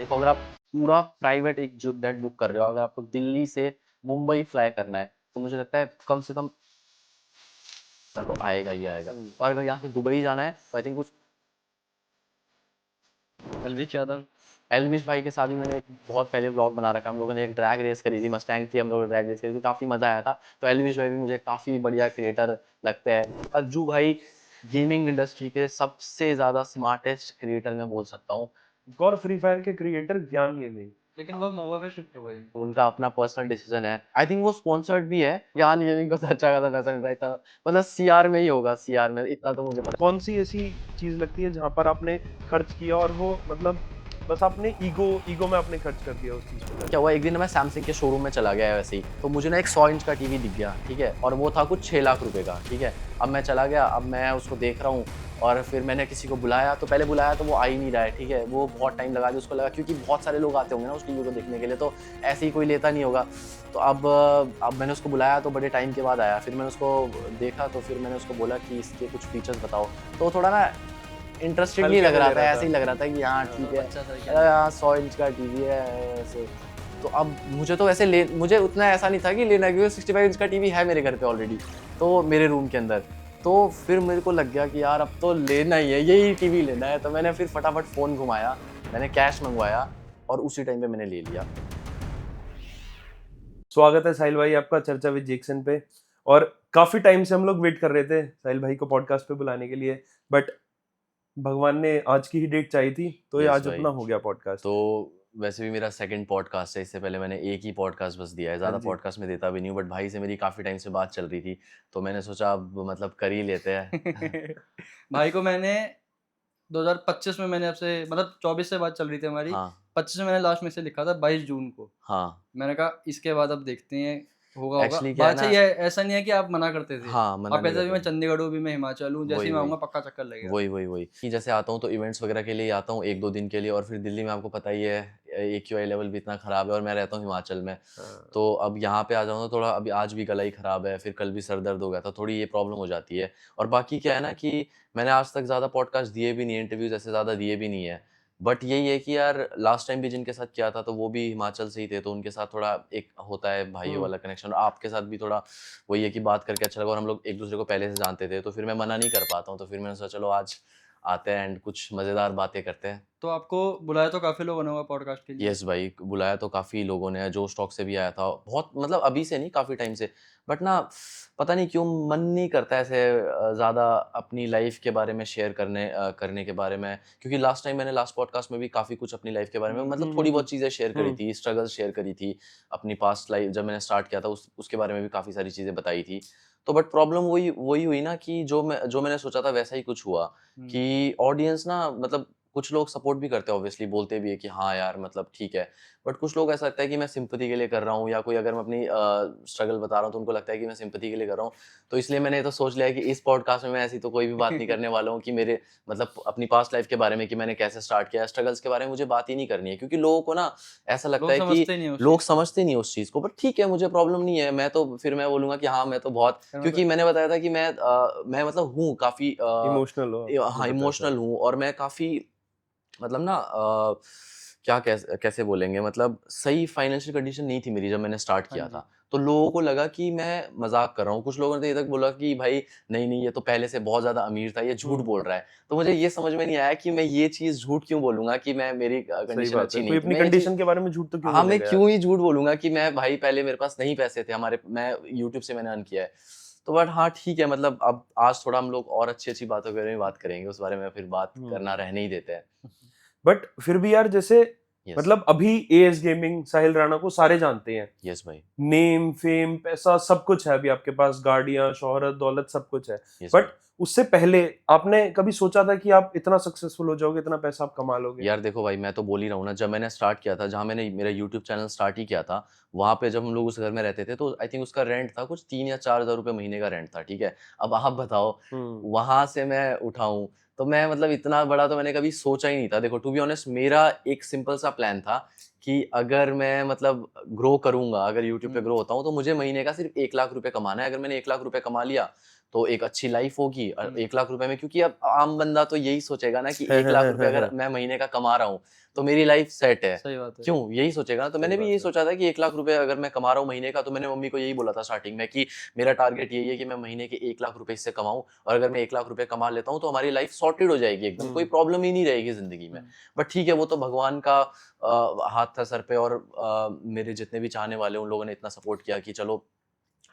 देखो अगर आप पूरा प्राइवेट एक जो जेट बुक कर रहे हो, अगर आपको दिल्ली से मुंबई फ्लाई करना है तो मुझे लगता है कम से कम तो आएगा ही आएगा। और अगर यहाँ से दुबई जाना है तो आई थिंक कुछ एलविश यादव एल्विश भाई के साथ भी मैंने एक बहुत पहले व्लॉग बना रखा है। हम लोगों ने एक ड्रैग रेस करी थी, मस्टैंग थी, हम लोगों ने ड्रैग रेस करी थी, काफ़ी मज़ा आया था। तो एल्विश भाई भी मुझे काफ़ी बढ़िया क्रिएटर लगते हैं। अज्जू भाई गेमिंग इंडस्ट्री के सबसे ज़्यादा स्मार्टेस्ट क्रिएटर मैं बोल सकता हूँ। और फ्री फायर के क्रिएटर ज्ञान गेमिंग, लेकिन वो मोवा पे शिफ्ट हो गई। उनका अपना पर्सनल डिसीजन है। आई थिंक वो स्पॉन्सर्ड भी है। ज्ञान गेमिंग को तो अच्छा खासा पैसा मिल रहा था, मतलब सीआर में ही होगा, सीआर में, इतना तो मुझे पता कौन सी ऐसी चीज लगती है जहां पर आपने खर्च किया और वो मतलब बस आपने ईगो में आपने खर्च कर दिया उस चीज पर? क्या हुआ, एक दिन मैं सैमसंग के शोरूम में चला गया वैसे ही, तो मुझे ना एक 100 इंच का टीवी दिख गया, ठीक है, और वो था कुछ 6 लाख रुपए का, ठीक है। अब मैं चला गया, अब मैं उसको देख रहा हूँ और फिर मैंने किसी को बुलाया, तो पहले बुलाया तो वो आ ही नहीं रहा है, ठीक है, वो बहुत टाइम लगा दिया, उसको लगा क्योंकि बहुत सारे लोग आते होंगे ना उस टीवी को देखने के लिए, तो ऐसे ही कोई लेता नहीं होगा। तो अब मैंने उसको बुलाया तो बड़े टाइम के बाद आया, फिर मैंने उसको देखा, तो फिर मैंने उसको बोला कि इसके कुछ फीचर्स बताओ, तो थोड़ा ना इंटरेस्टेड नहीं लग रहा था, ऐसे ही लग रहा था कि हाँ ठीक है, अच्छा था हाँ 100 इंच का टीवी है ऐसे। तो अब मुझे तो वैसे मुझे उतना ऐसा नहीं था कि लेना, क्योंकि 65 इंच का टीवी है मेरे घर पे ऑलरेडी, तो मेरे रूम के अंदर। तो फिर मेरे को लग गया कि यार अब तो लेना ही है, यही टीवी लेना है, तो मैंने फिर फटाफट फ़ोन घुमाया, मैंने कैश मंगवाया और उसी टाइम पे मैंने ले लिया। स्वागत है साहिल भाई आपका चर्चा विद जैक्सन पे। और काफी टाइम से हम लोग वेट कर रहे थे साहिल भाई को पॉडकास्ट पे बुलाने के लिए, बट भगवान ने आज की ही डेट चाहिए थी, तो ये यस आज भाई, अपना हो गया पॉडकास्ट। तो वैसे भी मेरा सेकंड पॉडकास्ट है, इससे पहले मैंने एक ही पॉडकास्ट बस दिया है, हाँ ज़्यादा जी। पॉडकास्ट में देता भी नहीं हूँ, बट भाई से मेरी काफ़ी टाइम से बात चल रही थी, तो मैंने सोचा अब मतलब कर ही लेते हैं। भाई को मैंने 2025 में मैंने आपसे मतलब 24 से बात चल रही थी हमारी। हाँ, 25 में मैंने लास्ट मैसेज लिखा था 22 जून को। हाँ, मैंने कहा इसके बाद अब देखते हैं, होगा। एक्चुअली क्या है बात ना, सही है, ऐसा नहीं है कि आप मना करते थे। हाँ, मना आप नहीं कहते थे कर अभी रहे मैं हैं। चंडीगढ़ हूँ, अभी मैं हिमाचल हूँ, जैसे ही वही, मैं वही। आऊँगा पक्का चक्कर लगेगा। वही, वही। कि जैसे आता हूँ तो इवेंट्स वगैरह के लिए आता हूँ 1-2 दिन के लिए, और फिर दिल्ली में आपको पता ही है एक्यूआई लेवल भी इतना ख़राब है और मैं रहता हूँ हिमाचल में। हाँ। तो अब यहाँ पे आ जाऊँ तो थोड़ा, अभी आज भी गला ही ख़राब है, फिर कल भी सर दर्द हो गया था, थोड़ी ये प्रॉब्लम हो जाती है। और बाकी क्या है ना कि मैंने आज तक ज़्यादा पॉडकास्ट दिए भी नहीं है, इंटरव्यूज़ ऐसे ज़्यादा दिए भी नहीं है। बट यही है कि यार लास्ट टाइम भी जिनके साथ किया था तो वो भी हिमाचल से ही थे, तो उनके साथ थोड़ा एक होता है भाइयों वाला कनेक्शन, और आपके साथ भी थोड़ा वही है कि बात करके अच्छा लगा, और हम लोग एक-दूसरे को पहले से जानते थे, तो फिर मैं मना नहीं कर पाता हूँ, तो फिर मैंने सोचा चलो आज आते हैं एंड कुछ मज़ेदार बातें करते हैं। तो आपको बुलाया तो काफ़ी लोगों ने होगा पॉडकास्ट के लिए। यस भाई, बुलाया तो काफ़ी लोगों ने, जो स्टॉक से भी आया था, बहुत मतलब अभी से नहीं, काफ़ी टाइम से। बट ना पता नहीं क्यों मन नहीं करता ऐसे ज़्यादा अपनी लाइफ़ के बारे में शेयर करने के बारे में, क्योंकि लास्ट टाइम मैंने लास्ट पॉडकास्ट में भी काफ़ी कुछ अपनी लाइफ़ के बारे में मतलब थोड़ी बहुत चीज़ें शेयर करी थी, स्ट्रगल्स शेयर करी थी, अपनी पास्ट लाइफ़ जब मैंने स्टार्ट किया था उसके बारे में भी काफ़ी सारी चीज़ें बताई थी। तो बट प्रॉब्लम वही वही हुई ना कि जो मैंने सोचा था वैसा ही कुछ हुआ, हुँ। कि ऑडियंस ना मतलब कुछ लोग सपोर्ट भी करते हैं, ऑब्वियसली बोलते भी है कि हाँ यार मतलब ठीक है। बट कुछ लोग ऐसा लगता है कि मैं सिंपैथी के लिए कर रहा हूँ, या कोई अगर मैं अपनी स्ट्रगल बता रहा हूँ तो उनको लगता है कि मैं सिंपैथी के लिए कर रहा हूँ। तो इसलिए मैंने ये तो सोच लिया है कि इस पॉडकास्ट में मैं ऐसी तो कोई भी बात नहीं करने वाला हूँ कि मेरे मतलब अपनी पास्ट लाइफ के बारे में, कि मैंने कैसे स्टार्ट किया, स्ट्रगल्स के बारे में मुझे बात ही नहीं करनी है, क्योंकि लोगों को ना ऐसा लगता लोग है कि समझते नहीं हैं उस लोग चीज़ को। समझते नहीं उस चीज़ को। बट ठीक है, मुझे प्रॉब्लम नहीं है, मैं तो फिर मैं बोलूँगा कि हाँ मैं तो बहुत, फिर मैं तो क्योंकि मैंने बताया था कि मैं मतलब हूँ काफ़ी इमोशनल हो, आपने हाँ बताया था। इमोशनल हूँ, और मैं काफ़ी मतलब ना क्या कैसे बोलेंगे, मतलब सही फाइनेंशियल कंडीशन नहीं थी मेरी जब मैंने स्टार्ट हाँ किया जी। था। तो लोगों को लगा कि मैं मज़ाक कर रहा हूँ। कुछ लोगों ने तो ये तक बोला कि भाई नहीं, ये तो पहले से बहुत ज़्यादा अमीर था, ये झूठ हुँ, बोल रहा है। तो मुझे ये समझ में नहीं आया कि मैं ये चीज़ झूठ क्यों बोलूँगा कि मेरी सही कंडीशन बात है। अच्छी कोई नहीं थी। अपनी मैं ये चीज़, कंडीशन के बारे में झूठ तो क्यों हाँ, मैं बोलेगा यार? क्यों ही झूठ बोलूँगा कि मैं भाई पहले मेरे पास नहीं पैसे थे, मैं यूट्यूब से मैंने अर्न किया है। तो बट हाँ, ठीक है, मतलब अब आज थोड़ा हम लोग और अच्छी-अच्छी बातों के बारे में बात करेंगे, उस बारे में फिर बात करना हुँ। रहने ही देते हैं। बट फिर भी यार जैसे यस, मतलब अभी एएस गेमिंग साहिल राणा को सारे जानते हैं। यस भाई, नेम, फेम, पैसा सब कुछ है अभी आपके पास, गाड़ियाँ, शोहरत, दौलत सब कुछ है। यस भाई। बट उससे पहले आपने कभी सोचा था कि आप इतना सक्सेसफुल हो जाओगे, इतना पैसा आप कमा लोगे? यार देखो भाई, मैं तो बोल ही रहा हूँ ना, जब मैंने स्टार्ट किया था, जहाँ मैंने मेरा यूट्यूब चैनल स्टार्ट ही किया था, वहाँ पे जब हम लोग उस घर में रहते थे, तो आई थिंक उसका रेंट था कुछ 3 या 4,000 रुपए महीने का रेंट था, ठीक है? अब आप बताओ, हुँ। वहाँ से मैं उठाऊँ, तो मैं मतलब इतना बड़ा तो मैंने कभी सोचा ही नहीं था। देखो टू बी ऑनेस्ट, मेरा एक सिंपल सा प्लान था कि अगर मैं मतलब ग्रो करूँगा, अगर यूट्यूब पे हुँ। ग्रो होता हूँ, तो मुझे महीने का सिर्फ़ 1 लाख रुपए कमाना है। अगर मैंने 1 लाख रुपए कमा लिया, तो एक अच्छी लाइफ होगी। हम्म। 1 लाख रुपए में, क्योंकि अब आम बंदा तो यही सोचेगा ना कि है, 1 लाख रुपए है, अगर है। मैं महीने का कमा रहा हूँ तो मेरी लाइफ सेट है। सही बात है। क्यों, यही सोचेगा ना। तो सही मैंने भी बात यही है। सोचा था कि 1 लाख रुपए अगर मैं कमा रहा हूँ महीने का, तो मैंने मम्मी को यही बोला था स्टार्टिंग में कि मेरा टारगेट यही है कि मैं महीने के 1 लाख रुपए इससे कमाऊं, और अगर मैं 1 लाख रुपए कमा लेता हूँ तो हमारी लाइफ सॉर्टेड हो जाएगी एकदम, कोई प्रॉब्लम ही नहीं रहेगी जिंदगी में। बट ठीक है, वो तो भगवान का हाथ था सर पे, और मेरे जितने भी चाहने वाले उन लोगों ने इतना सपोर्ट किया कि चलो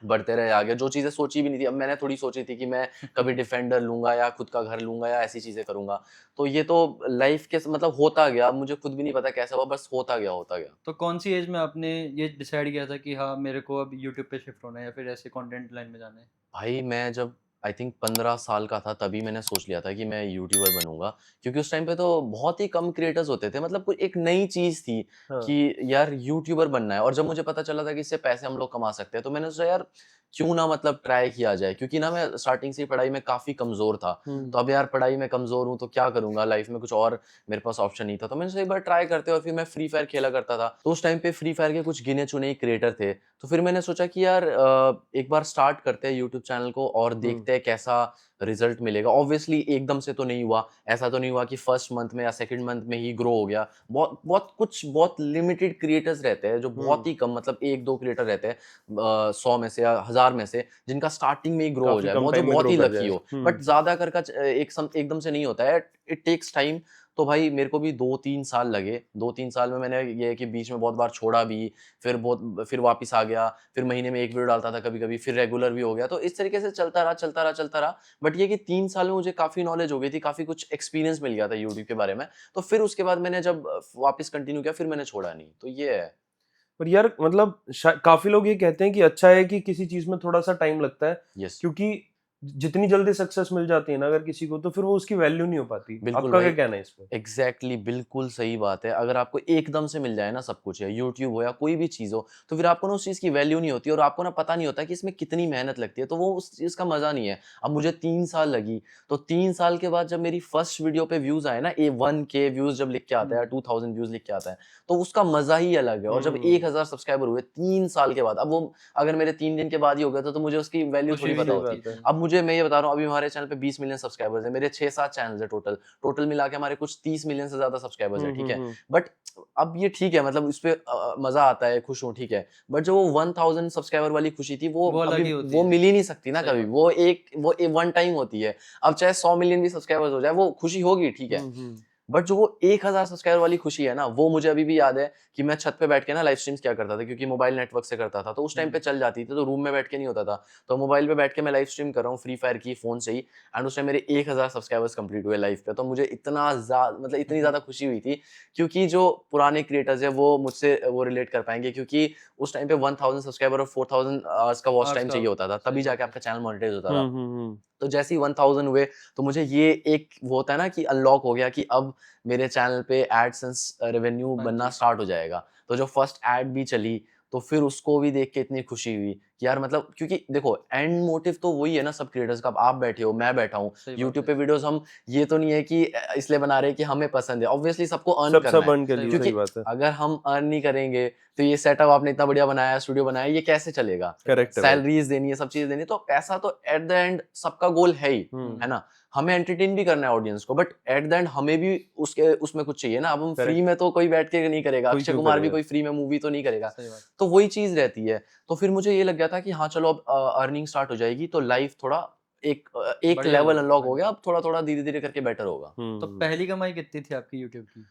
बढ़ते रहे आगे। जो चीज़ें सोची भी नहीं थी, अब मैंने थोड़ी सोची थी कि मैं कभी डिफेंडर लूंगा या खुद का घर लूंगा या ऐसी चीज़ें करूंगा। तो ये तो लाइफ के मतलब होता गया, अब मुझे खुद भी नहीं पता कैसे हुआ, बस होता गया होता गया। तो कौन सी एज में आपने ये डिसाइड किया था कि हाँ मेरे को अब यूट्यूब पे शिफ्ट होना है या फिर ऐसे कंटेंट लाइन में जाना है? भाई मैं जब आई थिंक 15 साल का था तभी मैंने सोच लिया था कि मैं यूट्यूबर बनूंगा, क्योंकि उस टाइम पे तो बहुत ही कम क्रिएटर्स होते थे, मतलब कोई एक नई चीज़ थी हाँ। कि यार यूट्यूबर बनना है। और जब मुझे पता चला था कि इससे पैसे हम लोग कमा सकते हैं, तो मैंने सोचा यार क्यों ना मतलब ट्राई किया जाए, क्योंकि ना मैं स्टार्टिंग से ही पढ़ाई में काफ़ी कमज़ोर था। तो अब यार पढ़ाई में कमज़ोर हूँ तो क्या करूँगा लाइफ में, कुछ और मेरे पास ऑप्शन नहीं था। तो मैंने सोचा एक बार ट्राई करते, और फिर मैं फ्री फायर खेला करता था। तो उस टाइम पे फ्री फायर के कुछ गिने चुने ही क्रिएटर थे। तो फिर मैंने सोचा कि यार एक बार स्टार्ट करते हैं यूट्यूब चैनल को और देखते हैं कैसा रिजल्ट मिलेगा। ऑब्वियसली एकदम से तो नहीं हुआ, ऐसा तो नहीं हुआ कि फर्स्ट मंथ में या सेकंड मंथ में ही ग्रो हो गया। बहुत बहुत कुछ बहुत लिमिटेड क्रिएटर्स रहते हैं जो बहुत ही कम, मतलब 1-2 क्रिएटर रहते हैं 100 में से या 1000 में से, जिनका स्टार्टिंग में ही ग्रो हो काफी जाए, कम बहुत जो टाइम में बहुत ग्रो ही कर लकी जाए। हो। बट ज़्यादा कर का एकदम से नहीं होता है, इट टेक्स टाइम। तो भाई मेरे को भी 2-3 साल लगे। 2-3 साल में मैंने ये है कि बीच में बहुत बार छोड़ा भी, फिर वापस आ गया, फिर महीने में 1 वीडियो डालता था कभी-कभी, फिर रेगुलर भी हो गया। तो इस तरीके से चलता रहा, चलता रहा, चलता रहा। बट ये कि 3 साल में मुझे काफ़ी नॉलेज हो गई थी, काफ़ी कुछ एक्सपीरियंस मिल गया था यूट्यूब के बारे में। तो फिर उसके बाद मैंने जब वापस कंटिन्यू किया, फिर मैंने छोड़ा नहीं। तो ये है। पर यार मतलब काफी लोग ये कहते हैं कि अच्छा है कि किसी चीज में थोड़ा सा टाइम लगता है, यस। क्योंकि जितनी जल्दी सक्सेस मिल जाती है ना अगर किसी को, तो फिर वो उसकी वैल्यू नहीं हो पाती। बिल्कुल आपका क्या भाई, कहना है इस पे? एग्जैक्टली बिल्कुल सही बात है। अगर आपको एकदम से मिल जाए ना सब कुछ, या यूट्यूब हो या कोई भी चीज़ हो, तो फिर आपको ना उस चीज़ की वैल्यू नहीं होती, और आपको ना पता नहीं होता कि इसमें कितनी मेहनत लगती है। तो वो उस चीज़ का मज़ा नहीं है। अब मुझे 3 साल लगी, तो 3 साल के बाद जब मेरी फर्स्ट वीडियो पे व्यूज़ आए ना, 1K व्यूज़ जब लिख के आता है या 2000 व्यूज़ लिख के आता है, तो उसका मज़ा ही अलग है। और जब 1000 सब्सक्राइबर हुए 3 साल के बाद, अब वो अगर मेरे 3 दिन के बाद ही हो गया था, तो मुझे उसकी वैल्यू खुशी थोड़ी भी पता नहीं सही होती। बात है। अब मुझे, मैं ये बता रहा हूँ, अभी हमारे चैनल पे 20 मिलियन सब्सक्राइबर्स हैं, मेरे 6-7 चैनल्स हैं टोटल। टोटल मिला के हमारे कुछ 30 मिलियन से ज़्यादा सब्सक्राइबर्स हैं, ठीक है? हम्म। बट अब ये ठीक है, मतलब इस पे मज़ा आता है, खुश हूँ, ठीक है। बट जो वो 1000 सब्सक्राइबर वाली खुशी थी, वो वो अलग अभी ही होती वो है। मिल ही नहीं सकती ना सही कभी। बात। वो वन टाइम होती है। अब चाहे 100 मिलियन भी सब्सक्राइबर्स हो जाए, वो खुशी होगी, ठीक है। हम्म। बट जो वो 1000 सब्सक्राइबर वाली खुशी है ना, वो मुझे अभी भी याद है कि मैं छत पे बैठ के ना लाइव स्ट्रीम्स किया करता था, क्योंकि मोबाइल नेटवर्क से करता था। तो उस टाइम पे चल जाती थी, तो रूम में बैठ के नहीं होता था। तो मोबाइल पे बैठ के मैं लाइव स्ट्रीम कर रहा हूँ फ्री फायर की, फ़ोन से ही। एंड उस टाइम मेरे 1000 सब्सक्राइबर्स कंप्लीट हुए लाइव पे। तो मुझे मतलब इतनी ज़्यादा खुशी हुई थी, क्योंकि जो पुराने क्रिएटर्स हैं वो मुझसे वो रिलेट कर पाएँगे, क्योंकि उस टाइम पे 1000 सब्सक्राइबर और 4000 आवर्स का वॉच आर्ट्स टाइम का। चाहिए होता था, सही तभी बात जाके है। आपका चैनल मोनेटाइज़ होता था। हम्म। तो जैसे ही 1000 हुए, तो मुझे ये एक वो होता है ना कि अनलॉक हो गया कि अब मेरे चैनल पे एडसेंस रेवेन्यू हाँ बनना जी। स्टार्ट हो जाएगा। तो जो फर्स्ट ऐड भी चली, तो फिर उसको भी देख के इतनी खुशी हुई कि यार, मतलब क्योंकि देखो एंड मोटिव तो वही है ना सब क्रिएटर्स का। अब आप बैठे हो, मैं बैठा हूँ, सही बात यूट्यूब है। पे वीडियोज़ हम ये तो नहीं है कि इसलिए बना रहे हैं कि हमें पसंद है। ऑब्वियसली सबको अर्न सब करना सब है, अर्न के सही लिए, बात सही क्योंकि है। बात है। अगर हम अर्न नहीं करेंगे, तो ये सेटअप आपने इतना बढ़िया बनाया, स्टूडियो बनाया, ये कैसे चलेगा? सही बात करेक्ट है। है भाई। सैलरीज़ देनी है, सब चीज़ें देनी है, तो पैसा तो एट द एंड सबका गोल है ही, है ना? हमें एंटरटेन भी करना है ऑडियंस को, बट एट द एंड हमें भी उसके उसमें कुछ चाहिए ना। अब हम फ्री करेक्ट। में तो कोई बैठ के नहीं करेगा, कोई अक्षय क्यों कुमार भी करेगा? कोई फ्री में मूवी तो नहीं करेगा। सही बात। तो वही चीज़ रहती है। तो फिर मुझे ये लग गया था कि हाँ, चलो अब अर्निंग स्टार्ट हो जाएगी, तो लाइफ थोड़ा एक बढ़िया हो लेवल जाएगी। अनलॉक हाँ हो गया, जी। अब थोड़ा-थोड़ा धीरे-धीरे करके बेटर होगा। तो हम्म। पहली कमाई कितनी थी आपकी यूट्यूब की?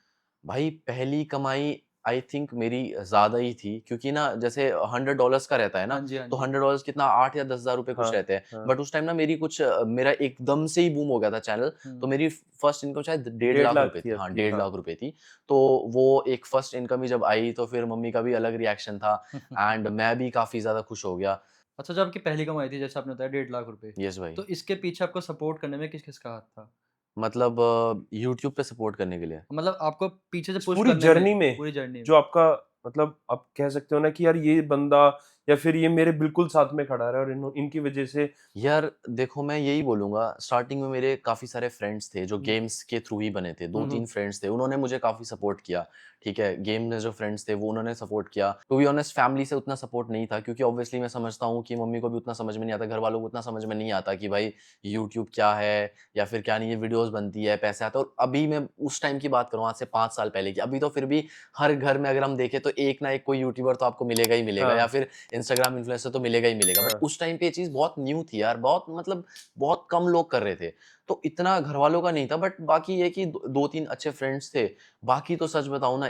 भाई पहली कमाई आई थिंक मेरी ज़्यादा ही थी, क्योंकि ना जैसे $100 का रहता है ना, हाँ जी, हाँ तो जी। $100 कितना 8 या 10,000 रुपए हाँ कुछ रहते हैं। हाँ। बट उस टाइम ना मेरी कुछ मेरा एकदम से ही बूम हो गया था चैनल। तो हुँ। मेरी फर्स्ट इनकम शायद 1.5 1.5 लाख लाख रुपए थी थी। हाँ, आपकी, 1.5 हाँ। लाख रुपए थी। तो वो एक फर्स्ट इनकम ही जब आई, तो फिर मम्मी का भी अलग रिएक्शन था, एंड मैं भी काफ़ी ज़्यादा खुश हो गया। अच्छा, जो आपकी पहली कमाई थी जैसे आपने बताया 1.5 लाख रुपए, यस भाई। तो इसके पीछे आपको सपोर्ट करने में किस-किस का हाथ था? मतलब यूट्यूब पे सपोर्ट करने के लिए। मतलब आपको पीछे से इस पुश पूरी करने जर्नी में, में पूरी जर्नी में। जो आपका मतलब आप कह सकते हो ना कि यार ये बंदा या फिर ये मेरे बिल्कुल साथ में खड़ा रहा और इनकी वजह से? यार देखो, मैं यही बोलूँगा, स्टार्टिंग में मेरे काफ़ी सारे फ्रेंड्स थे जो हम्म, गेम्स के थ्रू ही बने थे। हम्म, 2-3 फ्रेंड्स थे, उन्होंने मुझे काफ़ी सपोर्ट किया, ठीक है? गेम में जो फ्रेंड्स थे वो उन्होंने सपोर्ट किया। टू बी ऑनेस्ट फैमिली से उतना सपोर्ट नहीं था, क्योंकि ऑब्वियसली मैं समझता हूँ कि मम्मी को भी उतना समझ में नहीं आता, घरवालों को उतना समझ में नहीं आता कि भाई यूट्यूब क्या है या फिर क्या नहीं, ये वीडियोज़ बनती है, पैसे आते हैं। और अभी मैं उस टाइम की बात करूँ, आज से 5 साल पहले की, अभी तो फिर भी हर घर में अगर हम देखें तो एक ना एक कोई यूट्यूबर तो आपको मिलेगा ही मिलेगा, या हाँ, फिर इंस्टाग्राम इन्फ्लुएंसर तो मिलेगा ही मिलेगा। बट हाँ, उस टाइम पे ये चीज़ बहुत न्यू थी यार, बहुत मतलब बहुत कम लोग कर रहे थे। तो इतना घरवालों का नहीं था, बट बाकी ये कि 2-3 अच्छे फ्रेंड्स थे। बाकी तो सच बताऊँ ना,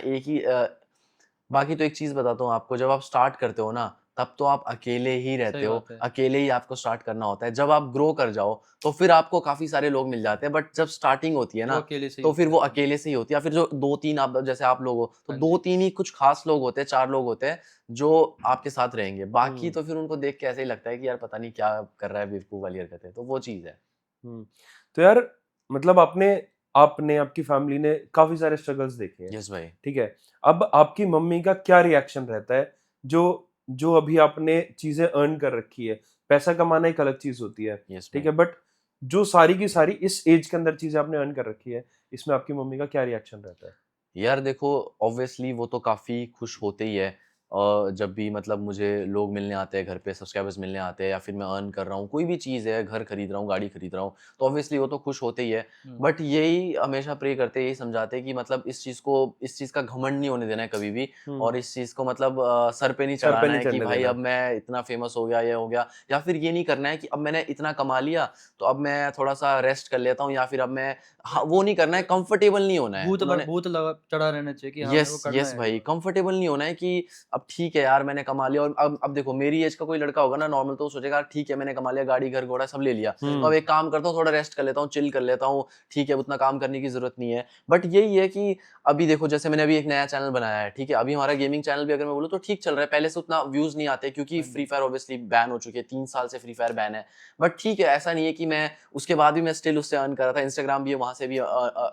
बाकी तो एक चीज़ बताता हूँ आपको, जब आप स्टार्ट करते हो ना, तब तो आप अकेले ही रहते सही हो, बात है। अकेले ही आपको स्टार्ट करना होता है। जब आप ग्रो कर जाओ, तो फिर आपको काफ़ी सारे लोग मिल जाते हैं, बट जब स्टार्टिंग होती है वो ना, अकेले से ही तो फिर होता वो है। हाँ। अकेले से ही होती है, या फिर जो 2-3 आप जैसे आप लोग हो, तो हाँ जी। 2-3 ही कुछ खास लोग होते हैं, 4 लोग होते हैं, जो आपके साथ रहेंगे। बाकी हम्म, तो फिर उनको देख के ऐसे ही लगता है कि यार पता नहीं क्या कर रहा है, बेवकूफ़ वाली हरकतें, तो वो चीज़ है। हम्म। तो यार मतलब आपने आपने आपकी फैमिली ने काफी सारे स्ट्रगल्स देखे हैं, यस भाई। ठीक है? अब आपकी मम्मी का क्या रिएक्शन रहता है, जो जो अभी आपने चीजें अर्न कर रखी है? पैसा कमाना एक अलग चीज होती है, यस ठीक भाई। है, बट जो सारी की सारी इस एज के अंदर चीजें आपने अर्न कर रखी है, इसमें आपकी मम्मी का क्या रिएक्शन रहता है? यार देखो, ऑब्वियसली वो तो काफ़ी खुश होते ही है, जब भी मतलब मुझे लोग मिलने आते हैं घर पे, सब्सक्राइबर्स मिलने आते हैं, या फिर मैं अर्न कर रहा हूँ, कोई भी चीज़ है, घर खरीद रहा हूँ, गाड़ी खरीद रहा हूँ, तो ऑब्वियसली वो तो खुश होते ही है। हुँ। बट यही हमेशा प्रे करते हैं, यही समझाते हैं कि मतलब इस चीज़ का घमंड नहीं होने देना है कभी भी, हम्म। और इस चीज़ को मतलब सर पे नहीं सर पे चढ़ाना नहीं है कि चढ़ने भाई देना। अब मैं इतना फेमस हो गया, ये हो गया, या फिर ये नहीं करना है कि अब मैंने इतना कमा लिया तो अब मैं थोड़ा सा रेस्ट कर लेता हूँ, या फिर अब मैं, हाँ, वो नहीं करना है, कंफर्टेबल नहीं होना है उन्होंने। भूत लगा चढ़ा रहना चाहिए कि हाँ, मेरे को यस, करना यस है एक भाई, बार। कंफर्टेबल नहीं होना है कि अब ठीक है यार मैंने कमा लिया, और अब देखो मेरी एज का कोई लड़का होगा ना नॉर्मल, तो वो सोचेगा यार ठीक है मैंने कमा लिया, गाड़ी घर घोड़ा सब ले लिया, सही तो अब बात एक है। काम करता हूँ, थोड़ा रेस्ट कर लेता हूँ, चिल कर लेता हूँ, ठीक है उतना काम करने की जरूरत नहीं है। बट यही है कि अभी देखो, जैसे मैंने अभी एक नया चैनल बनाया है, ठीक है, अभी हमारा गेमिंग चैनल भी अगर मैं बोलूँ तो ठीक चल रहा है, पहले से उतना व्यूज नहीं आते क्योंकि हाँ फ्री जी। फायर ऑब्वियसली बैन हो चुकी है, 3 साल से फ्री फायर बैन है। बट ठीक है, ऐसा नहीं है कि मैं उसके बाद भी मैं स्टिल उससे अर्न कर रहा था, इंस्टाग्राम भी है, वहां से भी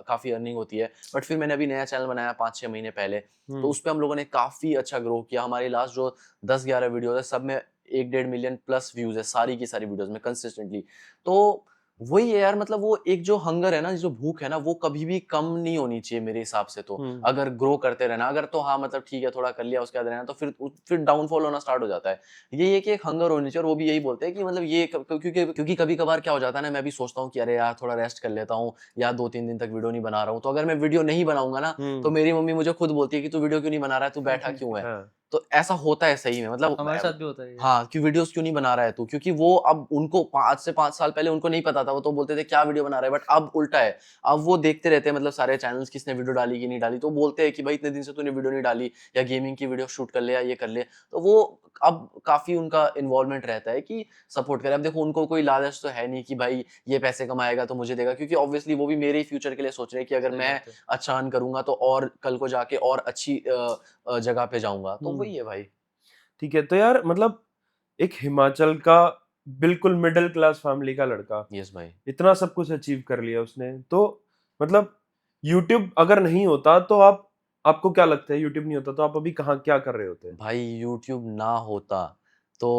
काफी अर्निंग होती है। बट फिर मैंने अभी नया चैनल बनाया 5-6 महीने पहले, तो हम्म। उस पे हम लोगों ने काफ़ी अच्छा ग्रो किया। हमारी लास्ट जो 10-11 वीडियोज़ है, सब में 1 डेढ़ मिलियन प्लस व्यूज़ है, सारी की सारी वीडियोज़ में कंसिस्टेंटली। तो वही है यार, मतलब वो एक जो हंगर है ना, जो भूख है ना, वो कभी भी कम नहीं होनी चाहिए मेरे हिसाब से तो। हम्म। अगर ग्रो करते रहना, अगर तो हाँ, मतलब ठीक है थोड़ा कर लिया उसके बाद रहना, तो फिर डाउनफॉल होना स्टार्ट हो जाता है। यही है कि एक हंगर होनी चाहिए, और वो भी यही बोलते हैं कि मतलब ये क्योंकि कभी-कभार क्या हो जाता है ना, मैं भी सोचता हूँ कि अरे यार थोड़ा रेस्ट कर लेता हूँ, या 2-3 दिन तक वीडियो नहीं बना रहा हूँ। तो अगर मैं वीडियो नहीं बनाऊँगा ना, तो हम्म। मेरी मम्मी मुझे खुद बोलती है कि तू वीडियो क्यों नहीं बना रहा है, तू बैठा क्यों है? हाँ। तो ऐसा होता है सही में, मतलब हमारे साथ भी होता है ये। हाँ, कि वीडियोज़ क्यों नहीं बना रहा है तू? क्योंकि वो अब उनको 5 से 5 साल पहले उनको नहीं पता था, वो तो बोलते थे क्या वीडियो बना रहा है? बट अब उल्टा है, अब वो देखते रहते हैं मतलब सारे चैनल्स, किसने वीडियो डाली कि नहीं डाली, तो बोलते हैं कि भाई इतने दिन से तूने वीडियो नहीं डाली, या गेमिंग की वीडियो शूट कर ले, या ये कर ले। तो वो अब काफ़ी उनका इन्वॉल्वमेंट रहता है कि सपोर्ट करें। अब देखो उनको कोई लालच तो है नहीं कि भाई ये पैसे कमाएगा तो मुझे देगा, क्योंकि ऑब्वियसली वो भी मेरे ही फ्यूचर के लिए सोच रहे हैं कि अगर सही मैं बात है। अच्छा अर्न करूँगा तो और कल को जाके और अच्छी जगह पे जाऊँगा। तो हम्म। वही है भाई। ठीक है, तो यार मतलब एक हिमाचल का बिल्कुल मिडिल क्लास फैमिली का लड़का यस भाई। इतना सब कुछ अचीव कर लिया उसने, तो मतलब यूट्यूब अगर नहीं होता तो आप, आपको क्या लगता है यूट्यूब नहीं होता तो आप अभी कहाँ क्या कर रहे होते? भाई यूट्यूब ना होता तो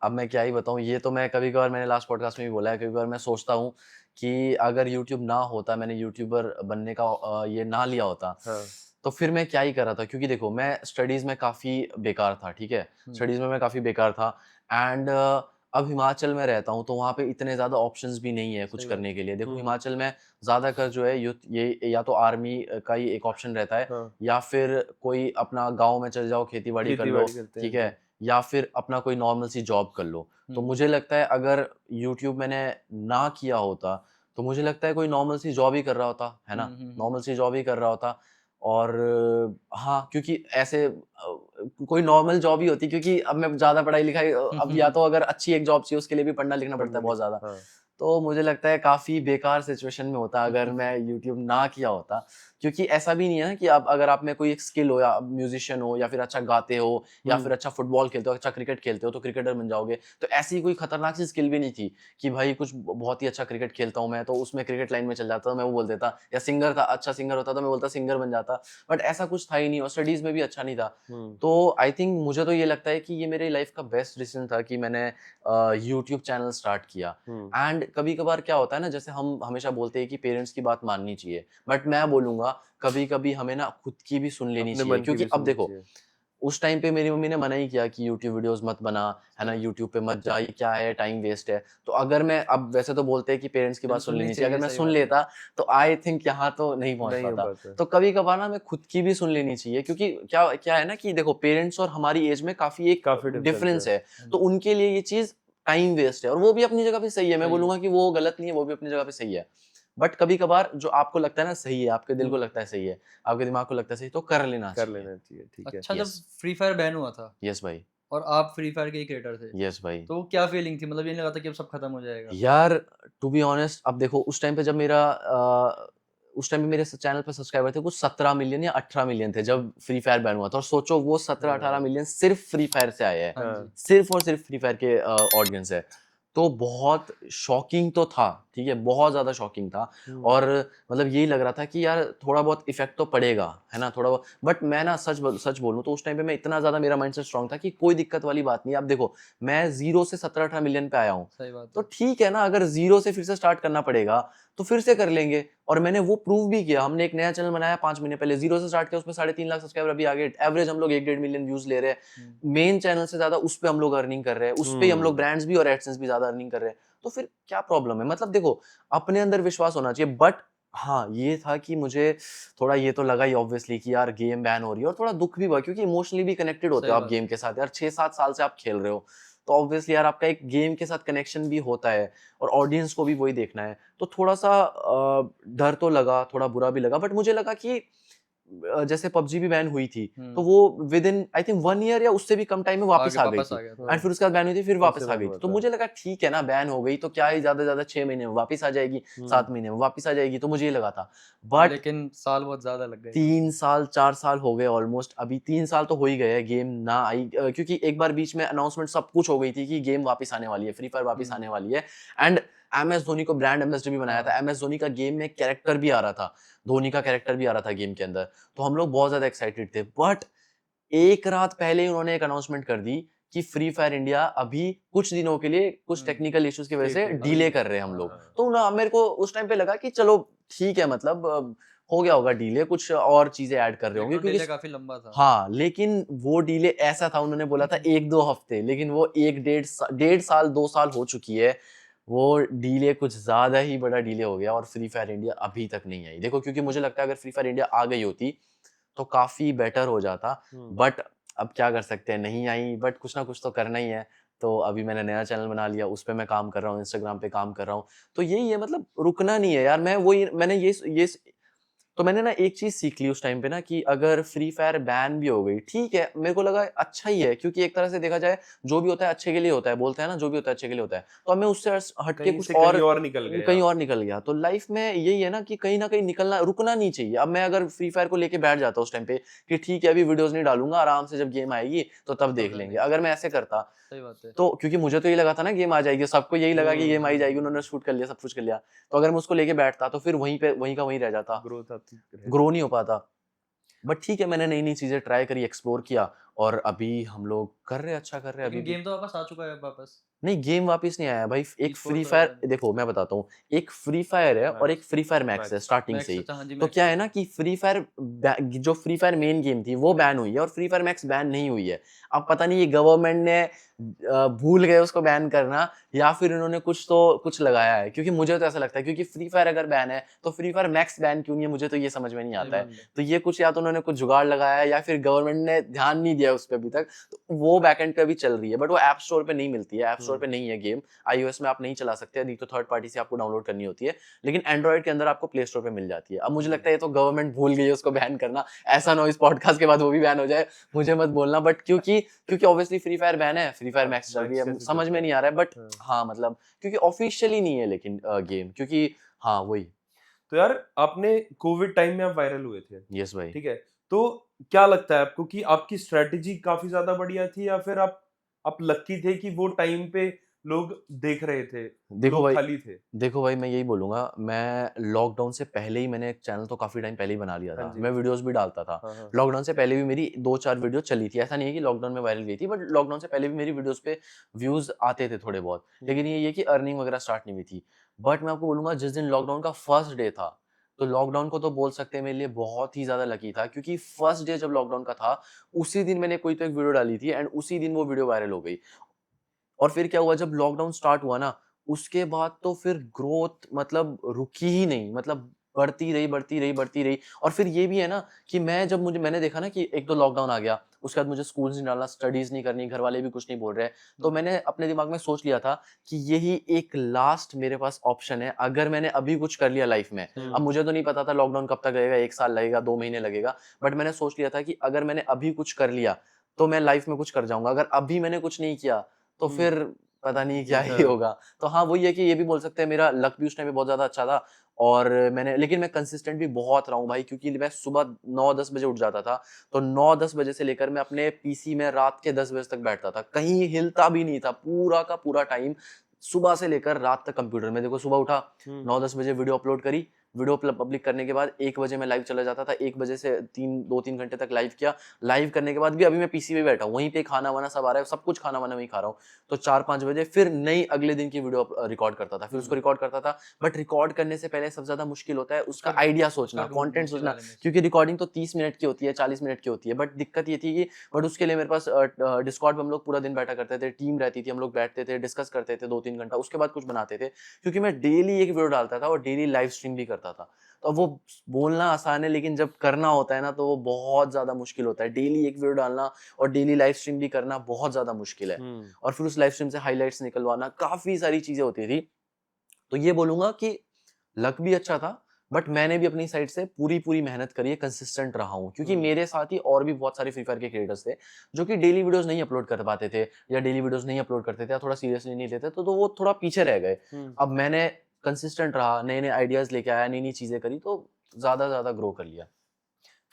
अब मैं क्या ही बताऊँ, ये तो मैं कभी-कभार, मैंने लास्ट पॉडकास्ट में भी बोला है, कभी-कभार मैं सोचता हूँ कि अगर यूट्यूब ना होता, मैंने यूट्यूबर बनने का ये ना लिया होता, हाँ। तो फिर मैं क्या ही कर रहा था? क्योंकि देखो मैं स्टडीज़ में काफ़ी बेकार था, ठीक है? हुँ। स्टडीज़ में मैं काफ़ी बेकार था, एंड अब हिमाचल में रहता हूँ, तो वहाँ पे इतने ज़्यादा ऑप्शंस भी नहीं है कुछ सही बात करने है। के लिए। देखो हुँ, हिमाचल में ज़्यादातर जो है यूथ, ये या तो आर्मी का ही एक ऑप्शन रहता है, हाँ, या फिर कोई अपना गाँव में चले जाओ, खेती-बाड़ी कर लो, खेती-बाड़ी करते हैं, ठीक जी। है? या फिर अपना कोई नॉर्मल सी जॉब कर लो। हुँ, तो हुँ। मुझे लगता है अगर यूट्यूब मैंने ना किया होता, तो मुझे लगता है कोई नॉर्मल सी जॉब ही कर रहा होता, है हुँ, ना? हुँ, हुँ। नॉर्मल सी जॉब ही कर रहा होता, और हाँ, क्योंकि ऐसे कोई नॉर्मल जॉब ही होती, क्योंकि अब मैं ज़्यादा पढ़ाई-लिखाई अब या तो अगर अच्छी एक जॉब चाहिए उसके लिए भी पढ़ना-लिखना पड़ता है बहुत पढ़ने-लिखने, ज़्यादा। हाँ। तो मुझे लगता है काफ़ी बेकार सिचुएशन में होता अगर मैं यूट्यूब ना किया होता, क्योंकि ऐसा भी नहीं है ना कि आप अगर आप में कोई एक स्किल हो या म्यूजिशियन हो या फिर अच्छा गाते हो या फिर अच्छा फुटबॉल खेलते हो, अच्छा क्रिकेट खेलते हो तो क्रिकेटर बन जाओगे। तो ऐसी कोई खतरनाक सी स्किल भी नहीं थी कि भाई कुछ बहुत ही अच्छा क्रिकेट खेलता हूँ मैं तो उसमें क्रिकेट लाइन में चल जाता, तो मैं वो बोल देता, या सिंगर था, अच्छा सिंगर होता तो मैं बोलता सिंगर बन जाता। बट ऐसा कुछ था ही नहीं और स्टडीज़ में भी अच्छा नहीं था। तो आई थिंक मुझे तो ये लगता है कि ये मेरे लाइफ का बेस्ट डिसीजन था कि मैंने यूट्यूब चैनल स्टार्ट किया। एंड कभी कभार क्या होता है ना, जैसे हम हमेशा बोलते हैं कि पेरेंट्स की बात माननी चाहिए, बट मैं बोलूंगा कभी कभी हमें ना खुद की भी सुन लेनी अपने चाहिए, मन की क्योंकि भी अब सुननी देखो चाहिए। उस टाइम पे मेरी मम्मी ने मना ही किया कि यूट्यूब वीडियोस मत बना, है ना, यूट्यूब पे मत जा, ये क्या है, टाइम वेस्ट है। तो अगर मैं, अब वैसे तो बोलते हैं कि पेरेंट्स की बात सुन सुननी लेनी चाहिए, चाहिए, अगर मैं सही सुन बात है। लेता तो आई थिंक यहाँ तो नहीं पहुंच नहीं हो पाता। पाता। तो कभी कभार ना मैं खुद की भी सुन लेनी चाहिए, क्योंकि क्या क्या है ना कि देखो पेरेंट्स और हमारी एज में काफी एक काफी डिफरेंस डिफरेंस है। है, तो उनके लिए ये चीज टाइम वेस्ट है, और वो भी अपनी जगह पे सही है, मैं सही है। बोलूंगा कि वो गलत नहीं है, वो भी अपनी जगह पे सही है। बट कभी कभार जो आपको लगता है ना सही है, आपके दिल को लगता है सही है, आपके दिमाग को लगता है सही, तो कर लेना कर चाहिए। लेना चाहिए, ठीक है। अच्छा, जब यस, फ्री फायर बैन हुआ था यस भाई, और आप फ्री फायर के ही क्रिएटर थे, यस भाई। तो क्या फीलिंग थी? मतलब ये नहीं लगा था कि अब सब खत्म हो जाएगा? यार टू बी ऑनेस्ट, अब देखो उस टाइम पे जब मेरा उस टाइम पे मेरे चैनल पे सब्सक्राइबर थे कुछ 17 मिलियन या 18 मिलियन थे जब फ्री फायर बैन हुआ था, और सोचो वो 17-18 मिलियन सिर्फ फ्री फायर से आए हैं, हाँ हाँ। जी। सिर्फ और सिर्फ फ्री फायर के ऑडियंस है। तो बहुत शॉकिंग तो था, ठीक है, बहुत ज़्यादा शॉकिंग था। और मतलब यही लग रहा था कि यार थोड़ा बहुत इफेक्ट तो पड़ेगा, है ना, थोड़ा बहुत। बट मैं ना सच बोलूँ तो उस टाइम पे मैं इतना ज़्यादा, मेरा माइंडसेट स्ट्रांग था कि कोई दिक्कत वाली बात नहीं है। अब देखो मैं 0 से 17-18 मिलियन पे आया हूँ, सही बात तो है। ठीक है ना, अगर 0 से फिर से स्टार्ट करना पड़ेगा तो फिर से कर लेंगे। और मैंने वो प्रूव भी किया, हमने एक नया चैनल बनाया 5 महीने पहले, 0 से स्टार्ट किया, उसमें 3.5 लाख सब्सक्राइबर अभी आ गए, एवरेज हम लोग 1-1.5 मिलियन व्यूज ले रहे हैं। हुँ। मेन चैनल से ज्यादा उस पे हम लोग अर्निंग कर रहे हैं, उस पे ही हम लोग ब्रांड्स भी और एडसेंस भी ज्यादा अर्निंग कर रहे हैं। तो फिर क्या प्रॉब्लम है? मतलब देखो अपने अंदर विश्वास होना चाहिए। बट हाँ, ये था कि मुझे थोड़ा ये तो लगा ही ऑब्वियसली कि यार गेम बैन हो रही है, और थोड़ा दुख भी हुआ क्योंकि इमोशनली भी कनेक्टेड होते सही हो आप बात गेम के साथ। यार 6-7 साल से आप खेल रहे हो, तो ऑब्वियसली यार आपका एक गेम के साथ कनेक्शन भी होता है, और ऑडियंस को भी वही देखना है। तो थोड़ा सा डर तो लगा, थोड़ा बुरा भी लगा, बट मुझे लगा कि जैसे पबजी भी बैन हुई थी, तो हुँ। वो with in I think 1 year या उससे भी कम टाइम में वापस आगे आ गई वापस थी। आ गया था। एंड फिर उसके बाद बैन हुई थी, फिर फिर वापस से आ बैन गई हुआ थी। तो था। मुझे लगा ठीक है ना, बैन हो गई तो क्या ही, ज़्यादा से ज़्यादा 6 महीने में वापस आ जाएगी, 7 महीने में वापस आ जाएगी, तो मुझे ये लगा था। बट लेकिन साल बहुत ज़्यादा लग गए। 3 साल 4 साल हो गए ऑलमोस्ट, अभी 3 साल तो हो ही गए हैं गेम ना आई, क्योंकि एक बार बीच में अनाउंसमेंट सब कुछ हो गई थी कि गेम वापस आने वाली है, फ्री फायर वापस आने वाली है। एंड एमएस धोनी को ब्रांड एम्बेसडर भी बनाया था, हाँ। एमएस धोनी का गेम में कैरेक्टर भी आ रहा था, धोनी का कैरेक्टर भी आ रहा था गेम के अंदर, तो हम लोग बहुत ज़्यादा एक्साइटेड थे। बट एक रात पहले ही उन्होंने एक अनाउंसमेंट कर दी कि फ्री फायर इंडिया अभी कुछ दिनों के लिए कुछ हुँ। टेक्निकल इश्यूज की वजह से ठीक है। डिले अभी कर रहे हैं हम लोग। हाँ। तो ना मेरे को उस टाइम पे लगा कि चलो ठीक है, मतलब हो गया होगा डिले, कुछ और चीजें ऐड कर रहे होंगे, लेकिन वो क्योंकि डिले काफ़ी लंबा था। हाँ, लेकिन वो डिले ऐसा था, उन्होंने बोला था 1-2 हफ्ते, लेकिन वो 1 डेढ़ साल 2 साल हो चुकी है। वो डिले कुछ ज़्यादा ही बड़ा डिले हो गया, और फ्री फायर इंडिया अभी तक नहीं आई। देखो क्योंकि मुझे लगता है अगर फ्री फायर इंडिया आ गई होती तो काफ़ी बेटर हो जाता। बट अब क्या कर सकते हैं, नहीं आई, बट कुछ ना कुछ तो करना ही है। तो अभी मैंने नया चैनल बना लिया, उस पे मैं काम कर रहा हूँ, इंस्टाग्राम पे काम कर रहा हूँ। तो यही है, मतलब रुकना नहीं है यार। मैं वही मैंने ये तो मैंने ना एक चीज़ सीख ली उस टाइम पे ना कि अगर फ्री फायर बैन भी हो गई, ठीक है, मेरे को लगा अच्छा ही है, क्योंकि एक तरह से देखा जाए जो भी होता है अच्छे के लिए होता है, बोलते हैं ना जो भी होता है अच्छे के लिए होता है। तो अब मैं उससे हट के कहीं कुछ से और कहीं और निकल गए कहीं आप। और निकल गया। तो लाइफ में यही है ना कि कहीं न कहीं निकलना, रुकना नहीं चाहिए। अब मैं अगर फ्री फायर को लेके बैठ जाता उस टाइम पे कि ठीक है अभी वीडियोज़ नहीं डालूँगा, आराम से जब गेम आएगी तो तब तब देख लेंगे। जानेंगे। अगर मैं ऐसे करता सही बात है। तो, क्योंकि मुझे तो ये लगा था ना गेम आ जाएगी, सबको यही लगा कि गेम आ ही जाएगी, हुँ। उन्होंने शूट कर लिया, सब कुछ कर लिया। तो अगर मैं उसको लेके बैठता तो फिर वहीं पे वहीं का वहीं रह जाता, ग्रोथ आपकी ग्रो रहती। नहीं हो पाता। बट ठीक है, मैंने नई-नई चीज़ें ट्राई करी, एक्सप्लोर किया, और अभी हम लोग कर रहे हैं, अच्छा कर रहे हैं अभी लेकिन भी। गेम तो वापस आ चुका है वापस। नहीं, गेम वापस नहीं आया भाई। एक फ्री ई-स्पोर्ट्स फायर, वगैरह। देखो मैं बताता हूँ, एक फ्री फायर है और एक मैक्स फ्री फायर मैक्स है मैक्स स्टार्टिंग से मैक्स, ही। अच्छा हाँ जी, तो मैक्स क्या तो है ना कि फ्री फायर जो फ्री फायर मेन गेम थी वो बैन हुई है, और फ्री फायर मैक्स बैन नहीं हुई है। अब पता नहीं ये गवर्नमेंट ने भूल गए उसको बैन करना, या फिर इन्होंने कुछ लगाया है, क्योंकि मुझे तो ऐसा लगता है, क्योंकि फ्री फायर अगर बैन है तो फ्री फायर मैक्स बैन क्यों नहीं है, मुझे तो ये समझ में नहीं सही आता है। बात है। तो ये कुछ या तो उन्होंने कुछ जुगाड़ लगाया है, या फिर गवर्नमेंट ने ध्यान नहीं दिया है उस पे अभी तक, तो वो बैकएंड पे अभी चल रही है, बट वो ऐप स्टोर पे नहीं मिलती है, ऐप स्टोर पे नहीं है गेम, iOS में आप नहीं चला सकते, नहीं तो थर्ड पार्टी से आपको डाउनलोड करनी होती है, लेकिन एंड्रॉइड के अंदर आपको प्ले स्टोर पे मिल जाती है। अब मुझे लगता है ये तो गवर्नमेंट भूल गई है उसको बैन करना, ऐसा ना हो इस पॉडकास्ट के बाद वो भी बैन हो जाए, मुझे मत बोलना, बट क्योंकि ऑब्वियसली फ्री फायर बैन है, फ्री फायर मैक्स चल रही है, समझ में नहीं आ रहा है, बट हाँ मतलब क्योंकि ऑफिशियली नहीं है लेकिन गेम, क्योंकि हाँ वही। तो यार आपने कोविड टाइम में आप वायरल हुए थे, यस भाई। ठीक है, तो क्या लगता है आपको कि आपकी स्ट्रेटेजी काफी ज्यादा बढ़िया थी या फिर आप लकी थे कि वो टाइम पे लोग देख रहे थे, देखो लोग भाई खाली थे? देखो भाई मैं यही बोलूंगा, मैं लॉकडाउन से पहले ही मैंने एक चैनल तो काफी टाइम पहले ही बना लिया हाँ था, जी। मैं वीडियोस भी डालता था। हाँ हाँ। लॉकडाउन से पहले भी मेरी 2-4 वीडियो चली थी, ऐसा नहीं है कि लॉकडाउन में वायरल गई थी, बट लॉकडाउन से पहले भी मेरी वीडियोस पे व्यूज आते थे थोड़े बहुत, लेकिन ये कि अर्निंग वगैरह स्टार्ट नहीं हुई थी। बट मैं आपको बोलूंगा जिस दिन लॉकडाउन का फर्स्ट डे था, तो लॉकडाउन को तो बोल सकते हैं मेरे लिए बहुत ही ज्यादा लकी था, क्योंकि फर्स्ट डे जब लॉकडाउन का था उसी दिन मैंने कोई तो एक वीडियो डाली थी एंड उसी दिन वो वीडियो वायरल हो गई। और फिर क्या हुआ जब लॉकडाउन स्टार्ट हुआ ना, उसके बाद तो फिर ग्रोथ मतलब रुकी ही नहीं, मतलब बढ़ती रही, बढ़ती रही, बढ़ती रही। और फिर ये भी है ना कि मैंने देखा ना कि एक तो लॉकडाउन आ गया, उसके बाद मुझे स्कूल्स नहीं डालना, स्टडीज़ नहीं करनी, घर वाले भी कुछ नहीं बोल रहे हैं। तो मैंने अपने दिमाग में सोच लिया था कि यही एक लास्ट मेरे पास ऑप्शन है, अगर मैंने अभी कुछ कर लिया लाइफ में। अब मुझे तो नहीं पता था लॉकडाउन कब तक लगेगा, 1 साल लगेगा, 2 महीने लगेगा, बट मैंने सोच लिया था कि अगर मैंने अभी कुछ कर लिया, तो मैं लाइफ में कुछ कर जाऊँगा। अगर अभी मैंने कुछ नहीं किया, तो फिर पता नहीं क्या ही हाँ। होगा। तो हाँ, वही है कि ये भी बोल सकते हैं मेरा लक भी उस टाइम पे बहुत ज़्यादा अच्छा था, और लेकिन मैं कंसिस्टेंट भी बहुत रहा हूँ भाई, क्योंकि मैं सुबह 9-10 बजे उठ जाता था। तो 9-10 बजे से लेकर मैं अपने पीसी में रात के 10 बजे तक बैठता था। कहीं हिलता भी नहीं था, पूरा का पूरा टाइम सुबह से लेकर रात तक कंप्यूटर में। देखो सुबह उठा, 9-10 बजे वीडियो अपलोड करी, वीडियो पब्लिक करने के बाद 1 बजे मैं लाइव चला जाता था, 1 बजे से 2-3 घंटे तक लाइव किया। लाइव करने के बाद भी अभी मैं पीसी पे बैठा हूँ, वहीं पे खाना-वाना सब आ रहा है, सब कुछ खाना-वाना वहीं खा रहा हूँ। तो 4-5 बजे फिर नई अगले दिन की वीडियो रिकॉर्ड करता था, फिर उसको रिकॉर्ड करता था। बट रिकॉर्ड करने से पहले सबसे ज़्यादा मुश्किल होता है उसका आइडिया सोचना, कंटेंट सोचना, क्योंकि रिकॉर्डिंग तो 30 मिनट की होती है, 40 मिनट की होती है। बट दिक्कत ये थी कि बट उसके लिए मेरे पास डिस्कॉर्ड पे हम लोग पूरा दिन बैठा करते थे, टीम रहती थी, हम लोग बैठते थे, डिस्कस करते थे 2-3 घंटा, उसके बाद कुछ बनाते थे। क्योंकि मैं डेली एक वीडियो डालता था और डेली लाइव स्ट्रीम भी करता था। तो अब वो बोलना आसान है, लेकिन जब करना होता है ना, तो वो बहुत ज़्यादा मुश्किल होता है। डेली एक वीडियो डालना और डेली लाइव स्ट्रीम भी करना बहुत ज़्यादा मुश्किल है। और फिर उस लाइव स्ट्रीम से हाइलाइट्स निकलवाना, काफ़ी सारी चीज़ें होती थी। तो ये बोलूँगा कि लक भी अच्छा था, बट मैंने भी अपनी साइड से पूरी मेहनत करी है, कंसिस्टेंट रहा हूँ। क्योंकि मेरे साथ ही और भी बहुत सारे फ्री फायर के क्रिएटर्स थे, जो कि डेली वीडियोज़ नहीं अपलोड कर पाते थे, या डेली वीडियोज़ नहीं अपलोड करते थे, या थोड़ा सीरियसली नहीं लेते, तो वो थोड़ा पीछे रह गए। अब मैंने कंसिस्टेंट रहा, नए-नए आइडियाज़ लेके आया, नई-नई चीज़ें करी, तो ज़्यादा ग्रो कर लिया।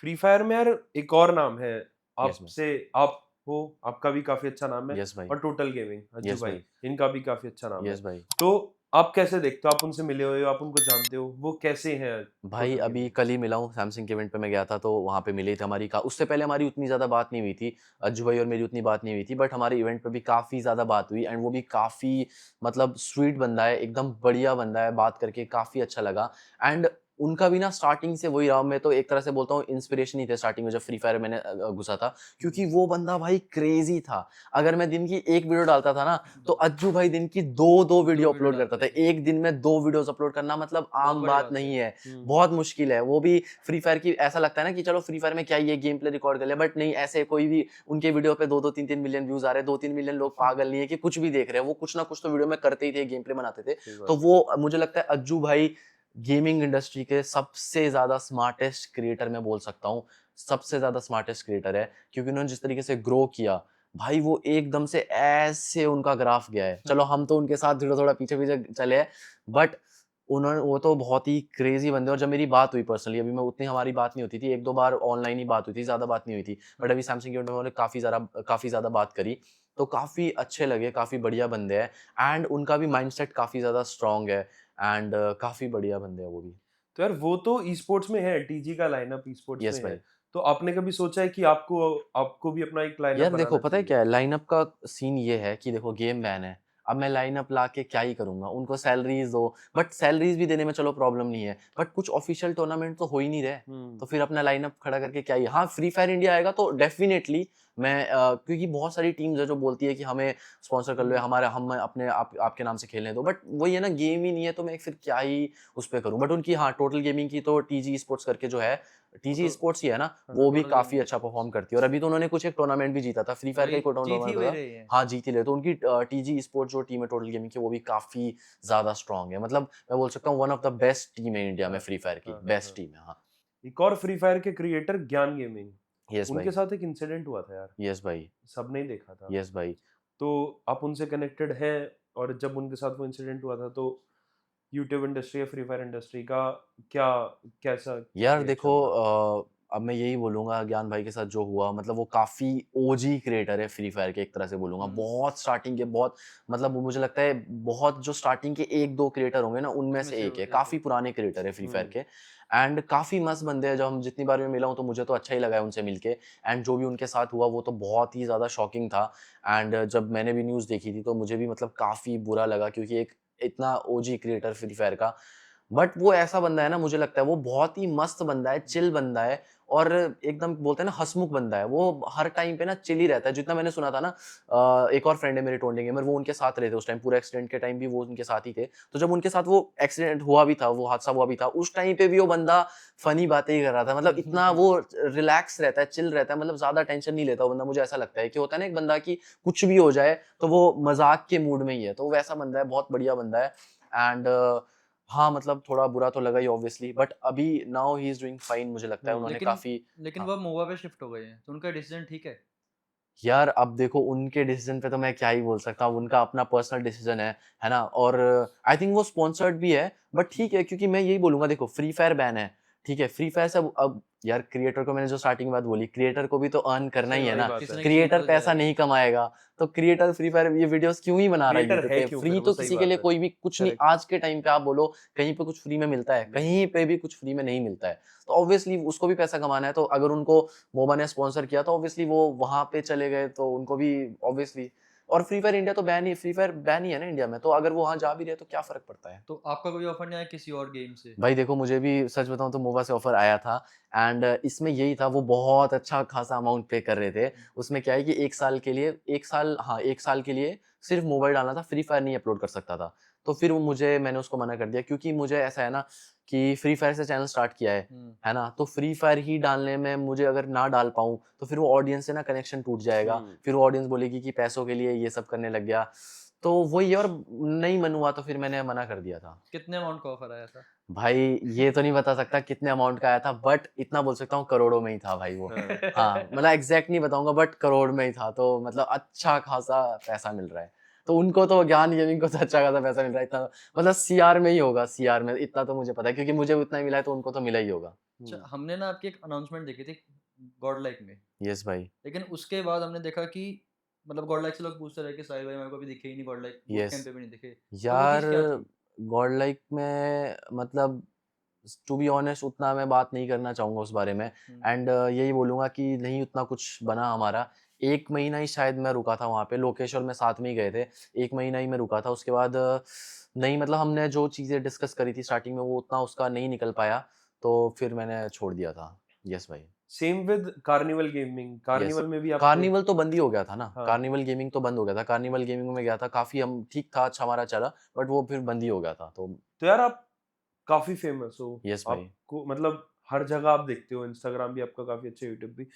फ्री फायर में यार एक और नाम है, यस मैम। आपसे आप हो, आपका भी काफी अच्छा नाम है, यस भाई। और टोटल गेमिंग अज्जू यस भाई, भाई। इनका भी काफी अच्छा नाम है। यस भाई। तो आप कैसे देखते हो, आप उनसे मिले हुए हो, आप उनको जानते हो, वो कैसे हैं भाई टोटल अभी गेमिंग? कल ही मिला हूँ, सैमसंग के इवेंट पे मैं गया था, तो वहाँ पे मिले थे हमारी का उससे पहले हमारी उतनी ज़्यादा बात नहीं हुई थी। अज्जू भाई और मेरी उतनी बात नहीं हुई थी, बट हमारे इवेंट पे भी काफ़ी ज़्यादा बात हुई, एंड वो भी काफ़ी मतलब स्वीट बंदा है, एकदम बढ़िया बंदा है, बात करके काफ़ी अच्छा लगा। एंड उनका भी ना स्टार्टिंग से वही रहा, मैं तो एक तरह से बोलता हूँ इंस्पिरेशन ही थे स्टार्टिंग में जब फ्री फायर मैंने घुसा था, क्योंकि वो बंदा भाई क्रेज़ी था। अगर मैं दिन की 1 वीडियो डालता था ना, तो अज्जू भाई दिन की 2-2 वीडियो अपलोड करता था। एक दिन में 2 वीडियोज़ अपलोड करना मतलब आम बात नहीं है। बहुत मुश्किल है। वो भी फ्री फायर की, ऐसा लगता है ना कि चलो फ्री फायर में क्या ही है, गेम प्ले रिकॉर्ड कर लिया, बट नहीं, ऐसे कोई भी उनके वीडियो पे 2-2 3-3 मिलियन व्यूज आ रहे हैं, 2-3 मिलियन लोग पागल नहीं है कि कुछ भी देख रहे हैं, वो कुछ ना कुछ तो वीडियो में करते ही थे, गेम प्ले बनाते थे। सही बात तो है। वो मुझे लगता है अज्जू भाई गेमिंग इंडस्ट्री के सबसे ज्यादा स्मार्टेस्ट क्रिएटर मैं बोल सकता हूँ, सबसे ज्यादा स्मार्टेस्ट क्रिएटर है, क्योंकि उन्होंने जिस तरीके से ग्रो किया भाई, वो एकदम से ऐसे उनका ग्राफ गया है। चलो हम तो उनके साथ थोड़ा थोड़ा पीछे पीछे चले हैं, बट उन्होंने, वो तो बहुत ही क्रेजी बंदे। और जब मेरी बात हुई पर्सनली, अभी मैं उतनी हमारी बात नहीं होती थी, 1-2 बार ऑनलाइन ही बात हुई थी, ज़्यादा बात नहीं हुई थी, बट अभी सैमसंग के इवेंट में उन्होंने काफ़ी ज़्यादा बात करी, तो काफ़ी अच्छे लगे, काफ़ी बढ़िया बंदे हैं, एंड उनका भी माइंडसेट काफ़ी ज़्यादा स्ट्रॉन्ग है, एंड काफ़ी बढ़िया बंदे हैं वो भी। तो यार वो तो ई स्पोर्ट्स में है, टीजी का लाइनअप ई स्पोर्ट्स यस में है, भाई। तो आपने कभी सोचा है कि आपको आपको भी अपना एक लाइनअप यार देखो बनाना पता है चाहिए? क्या है, लाइनअप का सीन ये है कि देखो गेम बैन है, अब मैं लाइनअप ला के क्या ही करूंगा, उनको सैलरीज दो, बट सैलरीज भी देने में चलो प्रॉब्लम नहीं है, बट कुछ ऑफिशियल टूर्नामेंट तो हो ही नहीं रहे, तो फिर अपना लाइनअप खड़ा करके क्या ही। हाँ फ्री फायर इंडिया आएगा तो डेफिनेटली मैं क्योंकि बहुत सारी टीम्स है जो बोलती है कि हमें स्पॉन्सर कर लो, हमारे हम अपने आपके नाम से खेलने दो, बट वही है ना, गेम ही नहीं है तो मैं फिर क्या ही उस पर करूँ। बट उनकी हाँ, टोटल गेमिंग की तो टीजी स्पोर्ट्स करके जो है, वो टीजी तो स्पोर्ट्स ही है ना, हाँ, वो भी टोटल काफी गेमिंग अच्छा परफॉर्म स्पोर्ट्स करती है। और अभी तो उन्होंने कुछ एक टूर्नामेंट भी जीता था, फ्री फायर का ही वही कोई जीत ही टूर्नामेंट वही था। रही है। हाँ, जीत ही ले, तो उनकी टीजी स्पोर्ट्स जो टीम है टोटल गेमिंग की, वो भी काफी ज्यादा स्ट्रांग है। मतलब मैं बोल सकता हूँ one of the best team है इंडिया में, हाँ फ्री फायर की हाँ हाँ बेस्ट हाँ। टीम है। हाँ, एक और फ्री फायर के क्रिएटर ज्ञान गेमिंग, यस उनके भाई, साथ एक इंसिडेंट हुआ था यार, यस भाई, सबने ही देखा था। यस भाई। तो आप उनसे कनेक्टेड हैं, और जब उनके साथ वो इंसिडेंट हुआ था तो यूट्यूब इंडस्ट्री या फ्री फायर इंडस्ट्री का क्या, कैसा यार देखो, रिएक्शन था? अब मैं यही बोलूँगा, ज्ञान भाई के साथ जो हुआ, मतलब वो काफ़ी ओजी क्रिएटर है फ्री फायर के, एक तरह से बोलूँगा। हम्म, बहुत स्टार्टिंग के, बहुत मतलब वो मुझे लगता है बहुत जो स्टार्टिंग के 1-2 क्रिएटर होंगे ना, उनमें उसमें से से एक वो है। एक है। काफ़ी पुराने क्रिएटर है फ्री फायर हम्म। के, एंड काफ़ी मस्त बंदे हैं। जब हम जितनी बार मैं मिला हूँ तो मुझे तो अच्छा ही लगा है उनसे मिलके, एंड जो भी उनके साथ हुआ वो तो बहुत ही ज़्यादा शॉकिंग था। एंड जब मैंने भी न्यूज़ देखी थी तो मुझे भी मतलब काफ़ी बुरा लगा, क्योंकि एक इतना ओजी क्रिएटर फ्री फायर का, बट वो ऐसा बंदा है ना, मुझे लगता है वो बहुत ही मस्त बंदा है, चिल बंदा है, और एकदम बोलते हैं ना हंसमुख बंदा है। वो हर टाइम पे ना चिल ही रहता है। जितना मैंने सुना था ना, एक और फ्रेंड है मेरे, टोंडे गेमर, वो उनके साथ रहे थे उस टाइम, पूरा एक्सीडेंट के टाइम भी वो उनके साथ ही थे। तो जब उनके साथ वो एक्सीडेंट हुआ भी था, वो हादसा हुआ भी था, उस टाइम पे भी वो बंदा फनी बातें ही कर रहा था। मतलब इतना वो रिलैक्स रहता है, चिल रहता है, मतलब ज्यादा टेंशन नहीं लेता वो बंदा। मुझे ऐसा लगता है कि होता है ना एक बंदा की कुछ भी हो जाए तो वो मजाक के मूड में ही है, तो वो वैसा बंदा है, बहुत बढ़िया बंदा है। एंड हाँ, मतलब थोड़ा बुरा तो लगा ही ऑब्वियसली, बट अभी now he is doing fine. मुझे लगता है उन्होंने लेकिन काफी। लेकिन हाँ, वो मोवा पे शिफ्ट हो गए हैं, तो उनका डिसीजन ठीक है। यार अब देखो उनके डिसीजन पे तो मैं क्या ही बोल सकता हूँ, उनका अपना पर्सनल डिसीजन है ना। और आई थिंक वो स्पॉन्सर्ड भी है, बट ठीक है, क्योंकि मैं यही बोलूंगा, देखो फ्री फायर बैन है, ठीक है, फ्री फायर से अब यार क्रिएटर को, मैंने जो स्टार्टिंग में बात बोली, क्रिएटर को भी तो अर्न करना ही सही है बात सही ना। है, बात किसी है। ना किसी में क्रिएटर तो पैसा जाएगा। नहीं कमाएगा तो क्रिएटर फ्री फायर ये वीडियोस क्यों ही बना रहा है क्रिएटर यूट्यूब है पे? क्यों फ्री फिर, वो तो सही किसी के लिए बात है। कोई भी कुछ नहीं, करेक्ट। आज के टाइम पे आप बोलो कहीं पे कुछ फ्री में मिलता है, कहीं पे भी कुछ फ्री में नहीं मिलता है। तो ऑब्वियसली उसको भी पैसा कमाना है, तो अगर उनको मोबा ने स्पॉन्सर किया तो ऑब्वियसली वो वहां पे चले गए, तो उनको भी ऑब्वियसली। और फ्री फायर इंडिया तो बैन ही, फ्री फायर बैन ही है ना इंडिया में, तो अगर वो वहां जा भी रहे तो क्या फर्क पड़ता है। तो आपका कोई ऑफर नहीं आया किसी और गेम से? भाई देखो, मुझे भी सच बताऊं तो मोबा से ऑफर आया था, एंड इसमें यही था, वो बहुत अच्छा खासा अमाउंट पे कर रहे थे। उसमें क्या है कि 1 साल के लिए, 1 साल, हाँ 1 साल के लिए सिर्फ मोबाइल डालना था, फ्री फायर नहीं अपलोड कर सकता था। तो फिर वो मैंने उसको मना कर दिया, क्योंकि मुझे ऐसा है ना कि फ्री फायर से चैनल स्टार्ट किया हम्म, है ना, तो फ्री फायर ही डालने में मुझे अगर ना डाल पाऊँ तो फिर वो ऑडियंस से ना कनेक्शन टूट जाएगा। हम्म। फिर वो ऑडियंस बोलेगी कि पैसों के लिए ये सब करने लग गया, तो वही है। और नहीं मन हुआ तो फिर मैंने मना कर दिया था। कितने अमाउंट का ऑफर आया था? भाई ये तो नहीं बता सकता कितने अमाउंट का आया था, बट इतना बोल सकता हूँ करोड़ों में ही था भाई वो। हाँ। हाँ, मतलब एग्जैक्ट नहीं बताऊंगा, बट करोड़ में ही था, तो मतलब अच्छा खासा पैसा मिल रहा है। तो उनको तो, ज्ञान गेमिंग को तो अच्छा खासा पैसा मिल रहा है, इतना मतलब सीआर में ही होगा, सीआर में, इतना तो मुझे पता है, क्योंकि मुझे उतना ही मिला है तो उनको तो मिला ही होगा। अच्छा, हमने ना आपकी एक अनाउंसमेंट देखी थी गॉड लाइक में, यस भाई, लेकिन उसके बाद हमने देखा कि मतलब गॉड लाइक से लोग पूछते रहे कि साहिल भाई मेरे को अभी दिखे ही नहीं, God like boot yes camp पे भी नहीं दिखे। तो वो यार, चीज़ क्या थी? गॉड लाइक में मतलब टू बी ऑनेस्ट उतना मैं बात नहीं करना चाहूँगा उस बारे में, हम्म, एंड यही बोलूँगा कि नहीं उतना कुछ बना हमारा। 1 महीना ही शायद मैं रुका था वहाँ पे, लोकेश और मैं साथ में ही गए थे। 1 महीना ही मैं रुका था, उसके बाद नहीं, मतलब हमने जो चीज़ें डिस्कस करी थी स्टार्टिंग में वो उतना उसका नहीं निकल पाया, तो फिर मैंने छोड़ दिया था। यस भाई, same with carnival gaming, yes. Carnival में भी आपके। कार्निवल तो बंद ही हो गया था ना, हाँ। कार्निवल गेमिंग तो बंद हो गया था। कार्निवल गेमिंग में गया था, काफ़ी हम ठीक था, अच्छा हमारा चला, बट वो फिर बंद ही हो गया था, तो तो यार आप काफी फेमस हो, यस भाई। आपको मतलब हर जगह आप देखते हो, इंस्टाग्राम भी आपका काफी अच्छा, यूट्यूब भी।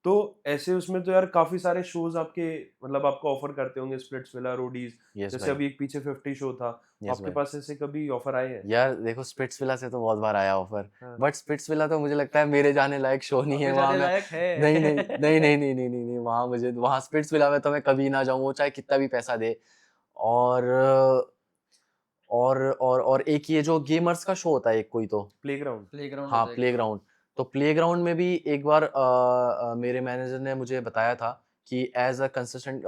तो ऐसे उसमें तो यार काफी सारे शोज आपके, मतलब आपको ऑफर करते होंगे, स्प्लिट्स विला, रोडीज, यस जैसे भाई, अभी एक पीछे 50 शो था, तो यस आपके भाई। पास ऐसे कभी ऑफर आए हैं? यार देखो, स्पिट्सविला से तो बहुत बार आया ऑफर, हाँ। बट स्पिट्सविला तो मुझे लगता है मेरे जाने लायक शो नहीं है आपके वहाँ। जाने मैं लायक है। नहीं नहीं नहीं नहीं नहीं नहीं नहीं, नहीं वहाँ मुझे, वहाँ स्पिट्सविला में तो मैं कभी ना जाऊँ, वो चाहे कितना भी पैसा दे। और और एक ये जो गेमर्स का शो होता है एक कोई तो, प्लेग्राउंड। प्लेग्राउंड हाँ होता है एक शो। प्लेग्राउंड। तो प्लेग्राउंड में भी एक बार मेरे मैनेजर ने मुझे बताया था कि एज अ कंसिस्टेंट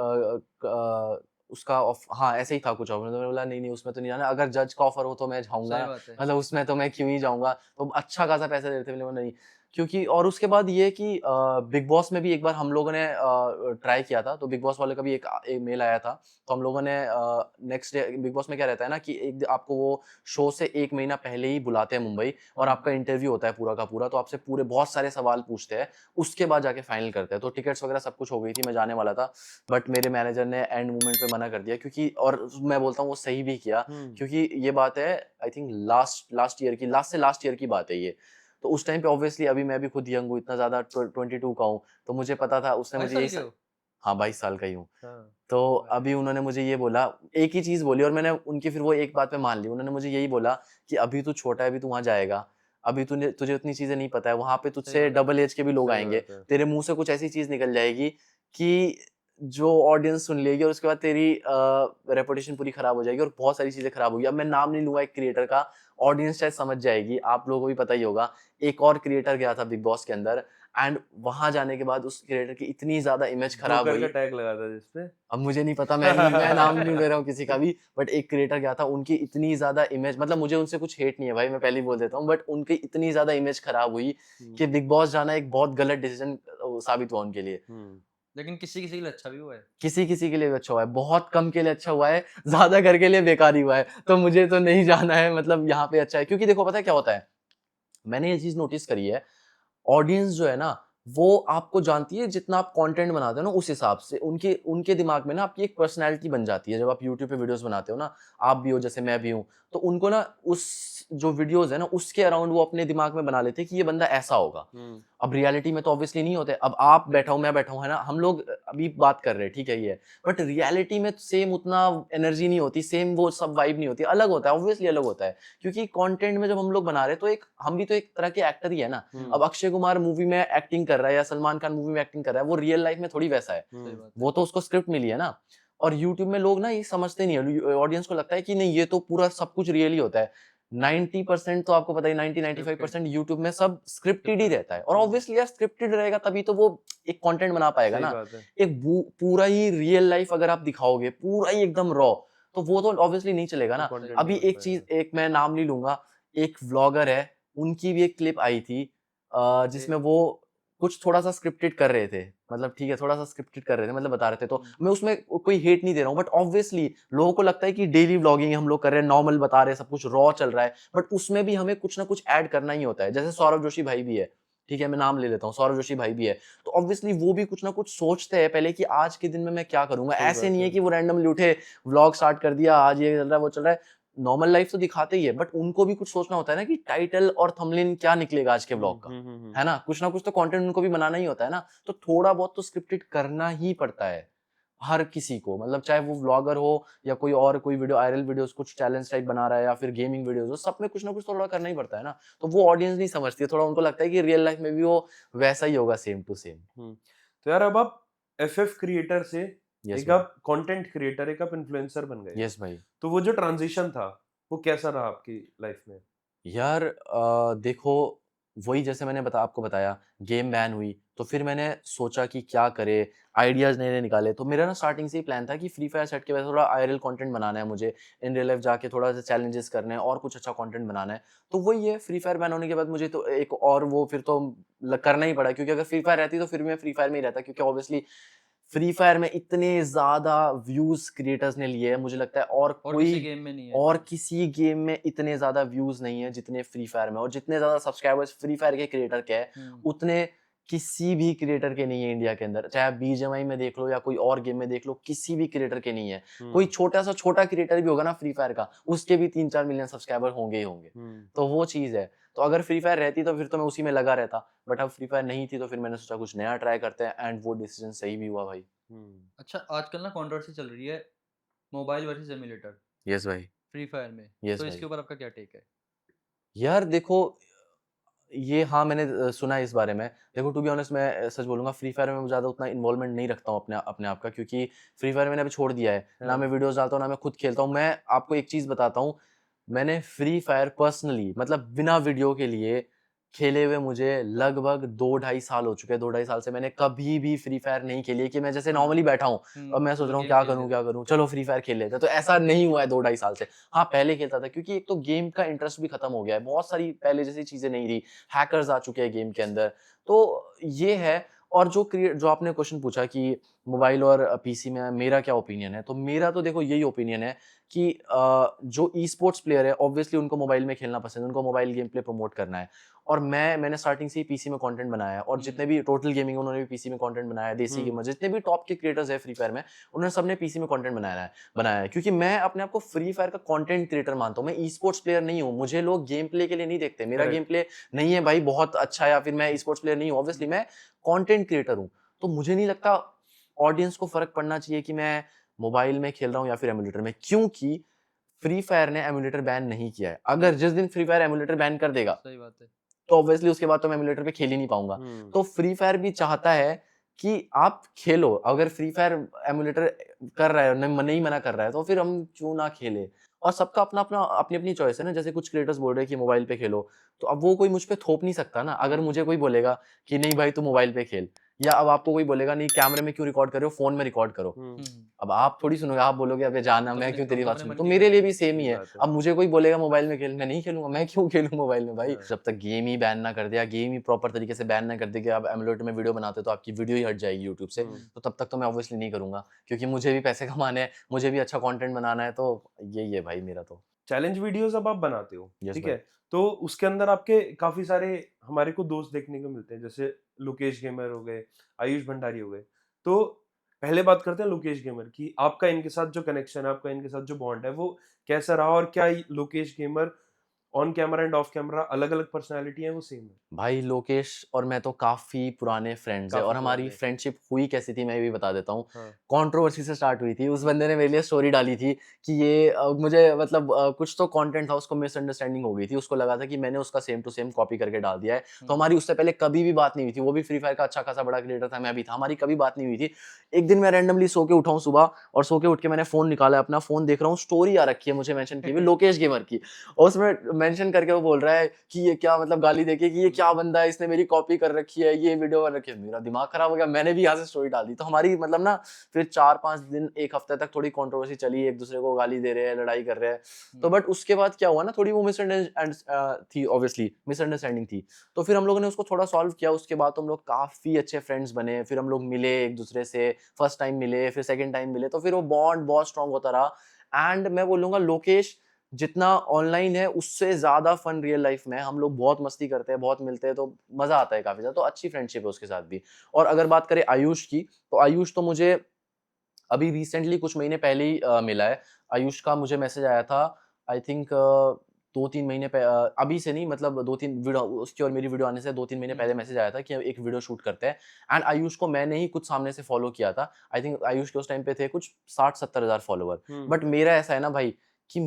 उसका हाँ ऐसे ही था कुछ ऑफर, तो मैंने बोला नहीं नहीं उसमें तो नहीं जाना, अगर जज का ऑफर हो तो मैं जाऊंगा सही ना, बात है। मतलब उसमें तो मैं क्यों ही जाऊंगा, तो अच्छा खासा पैसा देते थे। मैंने बोला नहीं, क्योंकि और उसके बाद ये कि बिग बॉस में भी एक बार हम लोगों ने ट्राई किया था, तो बिग बॉस वाले का भी एक मेल आया था। तो हम लोगों ने नेक्स्ट डे बिग बॉस में क्या रहता है ना कि आपको वो शो से 1 महीना पहले ही बुलाते हैं मुंबई, और आपका इंटरव्यू होता है पूरा का पूरा। तो आपसे पूरे बहुत सारे सवाल पूछते हैं, उसके बाद जाके फाइनल करते हैं। तो टिकट्स वगैरह सब कुछ हो गई थी, मैं जाने वाला था, बट मेरे मैनेजर ने एंड मोमेंट पे मना कर दिया, क्योंकि और मैं बोलता हूँ वो सही भी किया, क्योंकि ये बात है आई थिंक लास्ट ईयर की, लास्ट ईयर की बात है ये। तो उस टाइम पे ऑब्वियसली अभी मैं भी खुद यंग हूँ, इतना ज़्यादा 22 का हूँ, तो मुझे पता था, उसने 22 मुझे साल यही के हो? हाँ, 22 साल का ही हूँ। हाँ, तो अरे! अभी उन्होंने मुझे ये बोला, एक ही चीज़ बोली, और मैंने उनकी फिर वो एक बात पे मान ली। उन्होंने मुझे यही बोला कि अभी तू छोटा है, अभी तू वहाँ जाएगा, अभी तुझे उतनी चीज़ें नहीं पता है, वहाँ पे सही तुझसे बात है। डबल एज के भी लोग सही आएँगे, बात है। तेरे मुँह से कुछ ऐसी चीज़ निकल जाएगी कि जो ऑडियंस सुन लेगी, और उसके बाद तेरी रेपुटेशन पूरी खराब हो जाएगी और बहुत सारी चीज़ें खराब होगी। अब मैं नाम नहीं लूँगा एक क्रिएटर का, ऑडियंस शायद समझ जाएगी, आप लोगों को भी पता ही होगा। एक और क्रिएटर गया था बिग बॉस के अंदर, एंड वहाँ जाने के बाद उस क्रिएटर की इतनी ज़्यादा इमेज खराब जोकर का हुई। टैग लगा था जिसपे। अब मुझे नहीं पता, मैं नाम नहीं ले रहा हूँ किसी का भी, बट एक क्रिएटर गया था, उनकी इतनी ज़्यादा इमेज, मतलब मुझे उनसे कुछ हेट नहीं है भाई, मैं पहले ही बोल देता हूँ, बट उनकी इतनी ज़्यादा इमेज खराब हुई हुँ, कि बिग बॉस जाना एक बहुत गलत डिसीजन साबित हुआ उनके लिए। हुँ। लेकिन किसी-किसी के लिए अच्छा भी हुआ है। किसी-किसी के लिए भी अच्छा हुआ है, बहुत कम के लिए अच्छा हुआ है, ज़्यादा घर के लिए बेकार ही हुआ है, तो मुझे तो नहीं जाना है, मतलब यहाँ पे अच्छा है, क्योंकि देखो पता है क्या होता है? मैंने ये चीज़ नोटिस करी है, ऑडियंस जो है ना, वो आपको जानती है जितना आप कंटेंट बनाते हो ना, उस हिसाब से उनके उनके दिमाग में ना आपकी एक पर्सनैलिटी बन जाती है। जब आप यूट्यूब पे वीडियोज़ बनाते हो ना, आप भी हो जैसे मैं भी हूँ, तो उनको ना उस जो वीडियोज़ है ना, उसके अराउंड वो अपने दिमाग में बना लेते हैं कि ये बंदा ऐसा होगा। हुँ, अब रियलिटी में तो ऑब्वियसली नहीं होते। अब आप बैठा हूँ, मैं बैठा हूँ, है ना? हम लोग अभी बात कर रहे हैं, ठीक है ये है। बट रियलिटी में सेम उतना एनर्जी नहीं होती, सेम वो सब वाइब नहीं होती, अलग होता है, ऑब्वियसली अलग होता है। क्योंकि कंटेंट में जब हम लोग बना रहे हैं, तो एक हम भी तो एक तरह के एक्टर ही है ना। हुँ, अब अक्षय कुमार मूवी में एक्टिंग कर रहा है या सलमान खान मूवी में एक्टिंग कर रहा है, वो रियल लाइफ में थोड़ी वैसा है। सही हुँ। बात है। वो तो उसको स्क्रिप्ट मिली है ना। और यूट्यूब में लोग ना ये समझते नहीं है, ऑडियंस को लगता है कि नहीं ये तो पूरा सब कुछ रियल ही होता है। 90% तो आपको पता ही, स्क्रिप्टेड 90-95% यूट्यूब में सब स्क्रिप्टेड ही स्क्रिप्टेड रहता होता है, है। और ऑब्वियसली यार स्क्रिप्टेड रहेगा तभी तो वो एक कंटेंट बना पाएगा सही ना। बात है। एक पूरा ही रियल लाइफ अगर आप दिखाओगे, पूरा ही एकदम रॉ, तो वो तो ऑब्वियसली नहीं चलेगा वो ना। सही कंटेंट बात नहीं अभी बन एक चीज़, पाएगा। एक मैं नाम नहीं लूँगा, एक व्लॉगर है, उनकी भी एक क्लिप आई थी ए जिसमें वो कुछ थोड़ा-सा स्क्रिप्टेड कर रहे थे। मतलब ठीक है, थोड़ा-सा स्क्रिप्टेड कर रहे थे, मतलब बता रहे थे, तो हुँ। मैं उसमें कोई हेट नहीं दे रहा हूँ, बट ऑब्वियसली लोगों को लगता है कि डेली व्लॉगिंग हम लोग कर रहे हैं, नॉर्मल बता रहे हैं, सब कुछ रॉ चल रहा है, बट उसमें भी हमें कुछ ना कुछ ऐड करना ही होता है। जैसे सौरभ जोशी भाई भी है, ठीक है? मैं नाम ले लेता हूँ, सौरभ जोशी भाई भी है। तो ऑब्वियसली वो भी कुछ ना कुछ सोचते हैं पहले कि आज के दिन में मैं क्या करूँगा? सही ऐसे बात नहीं है है। कि वो रैंडमली उठे, व्लॉग स्टार्ट कर दिया, आज ये चल रहा है, वो चल रहा है। नॉर्मल लाइफ तो दिखाते ही है, बट उनको भी कुछ सोचना होता है ना कि टाइटल और थंबनेल क्या निकलेगा आज के हुँ, व्लॉग का, हुँ, हुँ, हुँ। है ना? कुछ ना कुछ तो कंटेंट उनको भी बनाना ही होता है ना, तो थोड़ा बहुत तो स्क्रिप्टेड करना ही पड़ता है, हर किसी को। मतलब चाहे वो व्लॉगर हो या कोई और कोई वीडियो वायरल वीडियोज़ कुछ चैलेंज टाइप बना रहा है या फिर गेमिंग वीडियोज़ हो, सब में कुछ ना कुछ थोड़ा करना ही पड़ता है ना। तो वो ऑडियंस नहीं समझती है, थोड़ा उनको लगता है कि रियल लाइफ में भी वो वैसा ही होगा सेम टू सेम। हुँ। तो यार अब आप एफएफ क्रिएटर से यस एक भाई। आप कंटेंट क्रिएटर, एक आप इन्फ्लुएंसर बन गए। यस भाई। तो वो जो ट्रांज़िशन था, वो कैसा रहा आपकी लाइफ में? यार देखो, वही जैसे मैंने आपको बताया, गेम बैन हुई, तो फिर मैंने सोचा कि क्या करें, आइडियाज़ नए-नए निकाले। तो मेरा ना स्टार्टिंग से ही प्लान था कि फ्री फायर सेट के बाद थोड़ा आईआरएल कंटेंट बनाना है मुझे, इन रियल लाइफ जाके थोड़ा-सा चैलेंजेस करने हैं और कुछ अच्छा कंटेंट बनाना है। तो वही है, फ्री फायर बैन होने के बाद मुझे तो एक और वो फिर तो करना ही पड़ा, क्योंकि अगर फ्री फायर रहती तो फिर भी मैं फ्री फायर में ही रहता, क्योंकि ऑब्वियसली फ्री फायर में इतने ज़्यादा व्यूज़ क्रिएटर्स ने लिए हैं, मुझे लगता है और किसी गेम में नहीं है और इतने। किसी गेम में इतने ज़्यादा व्यूज़ नहीं है जितने फ्री फायर में, और जितने ज़्यादा सब्सक्राइबर्स फ्री फायर के क्रिएटर के हैं, हुँ। उतने किसी भी क्रिएटर के नहीं है इंडिया के अंदर। चाहे आप बीजीएमआई में देख लो या कोई और गेम में देख लो, किसी भी क्रिएटर के नहीं है। कोई हुँ, छोटा-सा छोटा क्रिएटर भी होगा ना फ्री फायर का, उसके भी 3-4 मिलियन सब्सक्राइबर होंगे ही होंगे। हुँ, तो वो चीज़ है। तो अगर फ्री फायर रहती तो फिर तो मैं उसी में लगा रहता, बट अब फ्री फायर नहीं थी तो फिर मैंने सोचा कुछ नया ट्राई करते हैं, एंड वो डिसीज़न सही भी हुआ भाई। हुँ। अच्छा आजकल ना कंट्रोवर्सी चल रही है मोबाइल वर्सेस एमुलेटर यस भाई। फ्री फायर में। यस तो भाई। इसके ऊपर आपका क्या टेक है? यार देखो, ये हाँ, मैंने सुना है इस बारे में। देखो टू बी ऑनेस्ट मैं सच बोलूँगा, फ्री फायर में मैं ज़्यादा उतना इन्वॉल्वमेंट नहीं रखता हूँ अपने अपने आप का, क्योंकि फ्री फायर मैंने अभी छोड़ दिया है। ना हाँ। मैं वीडियोज़ डालता हूँ, ना मैं खुद खेलता हूँ। मैं आपको एक चीज़ बताता हूँ, मैंने फ्री फायर पर्सनली मतलब बिना वीडियो के लिए खेले हुए मुझे लगभग 2 ढाई साल हो चुके हैं। 2 ढाई साल से मैंने कभी भी फ्री फायर नहीं खेली है कि मैं जैसे नॉर्मली बैठा हूँ और मैं सोच तो रहा हूँ गेम क्या खेल करूँ लेते क्या करूँ, चलो फ्री फायर खेल लेते हैं। तो ऐसा नहीं हुआ है 2 ढाई साल से। हाँ, पहले खेलता था क्योंकि एक तो गेम का इंटरेस्ट भी खत्म हो गया है। बहुत सारी पहले जैसी चीज़ें नहीं रही, हैकर्स आ चुके हैं गेम के अंदर। तो ये है। और जो आपने क्वेश्चन पूछा कि मोबाइल और पीसी में मेरा क्या ओपिनियन है, तो मेरा तो देखो यही ओपिनियन है कि जो ई-स्पोर्ट्स प्लेयर है ऑब्वियसली उनको मोबाइल में खेलना पसंद है, उनको मोबाइल गेम प्ले प्रमोट करना है। और मैंने स्टार्टिंग से ही पीसी में कंटेंट बनाया है और जितने भी टोटल गेमिंग उन्होंने भी पीसी में कंटेंट बनाया है, देसी गेमर जितने भी टॉप के क्रिएटर्स हैं फ्री फायर में, उन्होंने सबने पीसी में कंटेंट बनाया है क्योंकि मैं अपने आप को फ्री फायर का कंटेंट क्रिएटर मानता हूँ। मैं ई-स्पोर्ट्स प्लेयर नहीं हूँ, मुझे लोग गेम प्ले के लिए नहीं देखते। मेरा गेम प्ले नहीं है भाई बहुत अच्छा या फिर मैं ई-स्पोर्ट्स प्लेयर नहीं हूँ, ऑब्वियसली मैं कंटेंट क्रिएटर हूँ। तो मुझे नहीं लगता ऑडियंस को फर्क पड़ना चाहिए कि मैं मोबाइल में खेल रहा हूँ या फिर एमुलेटर में, क्योंकि फ्री फायर ने एमुलेटर बैन नहीं किया है। अगर जिस दिन फ्री फायर एमुलेटर बैन कर देगा सही बात है। तो ऑब्वियसली उसके बाद तो मैं एमुलेटर पे खेल ही नहीं पाऊंगा। तो फ्री फायर भी चाहता है कि आप खेलो। अगर फ्री फायर एमुलेटर कर रहा है, नहीं मना कर रहा है, तो फिर हम क्यों ना खेले। और सबका अपना अपना अपनी अपनी चॉइस है ना। जैसे कुछ क्रिएटर्स बोल रहे हैं कि मोबाइल पे खेलो, तो अब वो कोई मुझ पे थोप नहीं सकता ना। अगर मुझे कोई बोलेगा कि नहीं भाई तू मोबाइल पे खेल, या अब आपको कोई बोलेगा नहीं कैमरे में क्यों रिकॉर्ड कर रहे हो, फोन में रिकॉर्ड करो, अब आप थोड़ी सुनोगे, आप बोलोगे अबे जाना, मैं क्यों तेरी बात सुनूं। तो मेरे लिए भी सेम ही है। अब मुझे कोई बोलेगा मोबाइल में खेल, मैं नहीं खेलूंगा, मैं क्यों खेलूं मोबाइल में भाई। जब तक गेम ही बैन ना कर दिया, गेम ही प्रॉपर तरीके से बैन ना कर दे कि आप एमुलेटर में वीडियो बनाते हो तो आपकी वीडियो ही हट जाएगी यूट्यूब से, तो तब तक तो मैं ऑब्वियसली नहीं करूंगा, क्योंकि मुझे भी पैसे कमाने हैं, मुझे भी अच्छा कंटेंट बनाना है। तो यही है भाई मेरा तो। चैलेंज वीडियोस अब आप बनाते हो, यस ठीक भाई। है, तो उसके अंदर आपके काफी सारे हमारे को दोस्त देखने को मिलते हैं, जैसे लोकेश गेमर हो गए, आयुष भंडारी हो गए। तो पहले बात करते हैं लोकेश गेमर की। आपका इनके साथ जो कनेक्शन है, आपका इनके साथ जो बॉन्ड है, वो कैसा रहा, और क्या Lokesh gamer on camera end of camera अलग अलग पर्सनैलिटी है, वो सेम है? भाई लोकेश और मैं तो काफ़ी पुराने फ्रेंड्स हैं, काफी और हमारी पुराने। फ्रेंडशिप हुई कैसी थी मैं भी बता देता हूँ। हाँ। कंट्रोवर्सी से स्टार्ट हुई थी। उस बंदे ने मेरे लिए स्टोरी डाली थी कि ये मुझे मतलब कुछ तो कंटेंट था, उसको मिसअंडरस्टैंडिंग हो गई थी। उसको लगा था कि मैंने उसका सेम टू सेम कॉपी करके डाल दिया है। तो हमारी उससे पहले कभी भी बात नहीं हुई थी। वो भी फ्री फायर का अच्छा खासा बड़ा क्रिएटर था, मैं भी था, हमारी कभी बात नहीं हुई थी। एक दिन मैं रैंडमली सो के उठा हूँ सुबह, और सो के उठ के मैंने फ़ोन निकाला, अपना फ़ोन देख रहा हूँ, स्टोरी आ रखी है मुझे मेंशन की हुई लोकेश गेमर की। और उसमें मेंशन करके वो बोल रहा है कि ये क्या, मतलब गाली देके कि ये क्या बंदा है, इसने मेरी कॉपी कर रखी है, ये वीडियो बन रखी है। मेरा दिमाग खराब हो गया, मैंने भी यहाँ से स्टोरी डाल दी। तो हमारी मतलब ना फिर 4-5 दिन, 1 हफ्ते तक थोड़ी कंट्रोवर्सी चली, एक दूसरे को गाली दे रहे हैं, लड़ाई कर रहे हैं। तो बट उसके बाद क्या हुआ ना, थोड़ी वो थी, ऑब्वियसली मिसअंडरस्टैंडिंग थी। तो फिर हम लोगों ने उसको थोड़ा सॉल्व किया। उसके बाद तो हम लोग काफ़ी अच्छे फ्रेंड्स बने। फिर हम लोग मिले एक दूसरे से, फर्स्ट टाइम मिले, फिर सेकंड टाइम मिले, तो फिर वो बॉन्ड बहुत स्ट्रांग होता रहा। एंड मैं बोलूँगा लोकेश जितना ऑनलाइन है उससे ज़्यादा फन रियल लाइफ में है। हम लोग बहुत मस्ती करते हैं, बहुत मिलते हैं, तो मज़ा आता है काफ़ी ज़्यादा। तो अच्छी फ्रेंडशिप है उसके साथ भी। और अगर बात करें आयुष की, तो आयुष तो मुझे अभी रिसेंटली कुछ महीने पहले ही मिला है। आयुष का मुझे मैसेज आया था, आई थिंक 2-3 महीने अभी से नहीं, मतलब 2-3 वीडियो उसकी और मेरी वीडियो आने से 2-3 महीने पहले मैसेज आया था कि एक वीडियो शूट करते हैं। एंड आयुष को मैंने ही कुछ सामने से फॉलो किया था। आई थिंक आयुष के उस टाइम पे थे कुछ 60-70 हज़ार फॉलोवर। बट मेरा ऐसा है ना भाई कि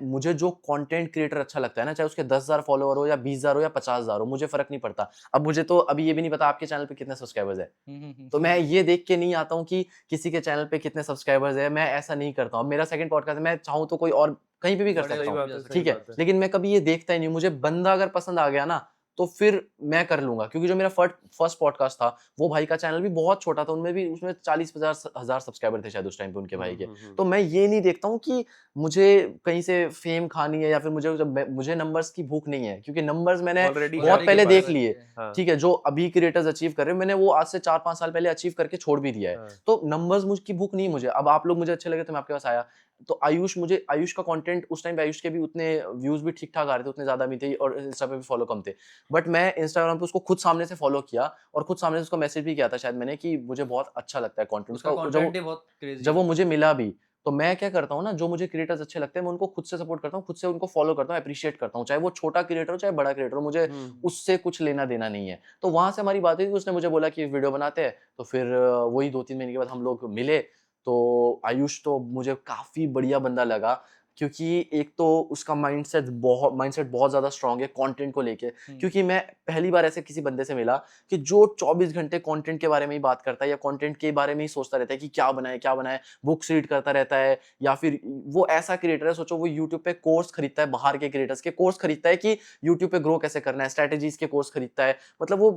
मुझे जो कंटेंट क्रिएटर अच्छा लगता है ना, चाहे उसके 10,000 फॉलोवर हो या 20,000 हो या 50,000 हो, मुझे फ़र्क नहीं पड़ता। अब मुझे तो अभी ये भी नहीं पता आपके चैनल पे कितने सब्सक्राइबर्स हैं। तो मैं ये देख के नहीं आता हूँ कि किसी के चैनल पे कितने सब्सक्राइबर्स हैं, मैं ऐसा नहीं करता हूँ। अब मेरा सेकंड पॉडकास्ट है, मैं चाहूँ तो कोई और कहीं पे भी कर बढ़िया सकता सही हूँ, बात है, सही ठीक है? बात है। लेकिन मैं कभी ये देखता ही नहीं हूँ। मुझे बंदा अगर पसंद आ गया ना, तो फिर मैं कर लूँगा, क्योंकि जो मेरा फर्स्ट पॉडकास्ट था, वो भाई का चैनल भी बहुत छोटा था, उसमें 40-50 हज़ार सब्सक्राइबर थे शायद उस टाइम पे उनके भाई के। तो मैं ये नहीं देखता हूँ कि मुझे कहीं से फेम खानी है, या फिर मुझे नंबर्स की भूख नहीं है, क्योंकि नंबर्स मैंने ऑलरेडी बहुत पहले देख लिए। हाँ। ठीक है, जो अभी क्रिएटर्स अचीव कर रहे हैं, मैंने वो आज से 4-5 साल पहले अचीव करके छोड़ भी दिया है। हाँ। तो नंबर्स की भूख नहीं है मुझे। अब आप लोग मुझे अच्छे लगे तो मैं आपके पास आया। तो आयुष का कंटेंट उस टाइम पे, आयुष के भी उतने व्यूज भी ठीक ठाक आ रहे थे, उतने ज्यादा भी थे, और इंस्टा पे भी फॉलो कम थे। बट मैं इंस्टाग्राम पे उसको खुद सामने से फॉलो किया, और खुद सामने से उसको मैसेज भी किया था शायद मैंने, कि मुझे बहुत अच्छा लगता है कंटेंट उसका उसका। कंटेंट ही बहुत क्रेजी जब वो है। मुझे मिला भी, तो मैं क्या करता हूँ ना, जो मुझे क्रिएटर्स अच्छे लगते हैं मैं उनको खुद से सपोर्ट करता हूँ, खुद से उनको फॉलो करता हूँ, अप्रिशिएट करता हूँ, चाहे वो छोटा क्रिएटर हो चाहे बड़ा क्रिएटर हो, मुझे उससे कुछ लेना देना नहीं है। तो वहां से हमारी बात हुई, उसने मुझे बोला कि वीडियो बनाते हैं, तो फिर वही 2-3 महीने के बाद हम लोग मिले। तो आयुष तो मुझे काफी बढ़िया बंदा लगा, क्योंकि एक तो उसका माइंडसेट बहुत ज़्यादा स्ट्रांग है कंटेंट को लेके। क्योंकि मैं पहली बार ऐसे किसी बंदे से मिला कि जो 24 घंटे कंटेंट के बारे में ही बात करता है या कंटेंट के बारे में ही सोचता रहता है कि क्या बनाए, बुक्स रीड करता रहता है, या फिर वो ऐसा क्रिएटर है, सोचो वो यूट्यूब पे कोर्स खरीदता है, बाहर के क्रिएटर्स के कोर्स खरीदता है कि यूट्यूब पे ग्रो कैसे करना है, स्ट्रेटेजीज के कोर्स खरीदता है। मतलब वो,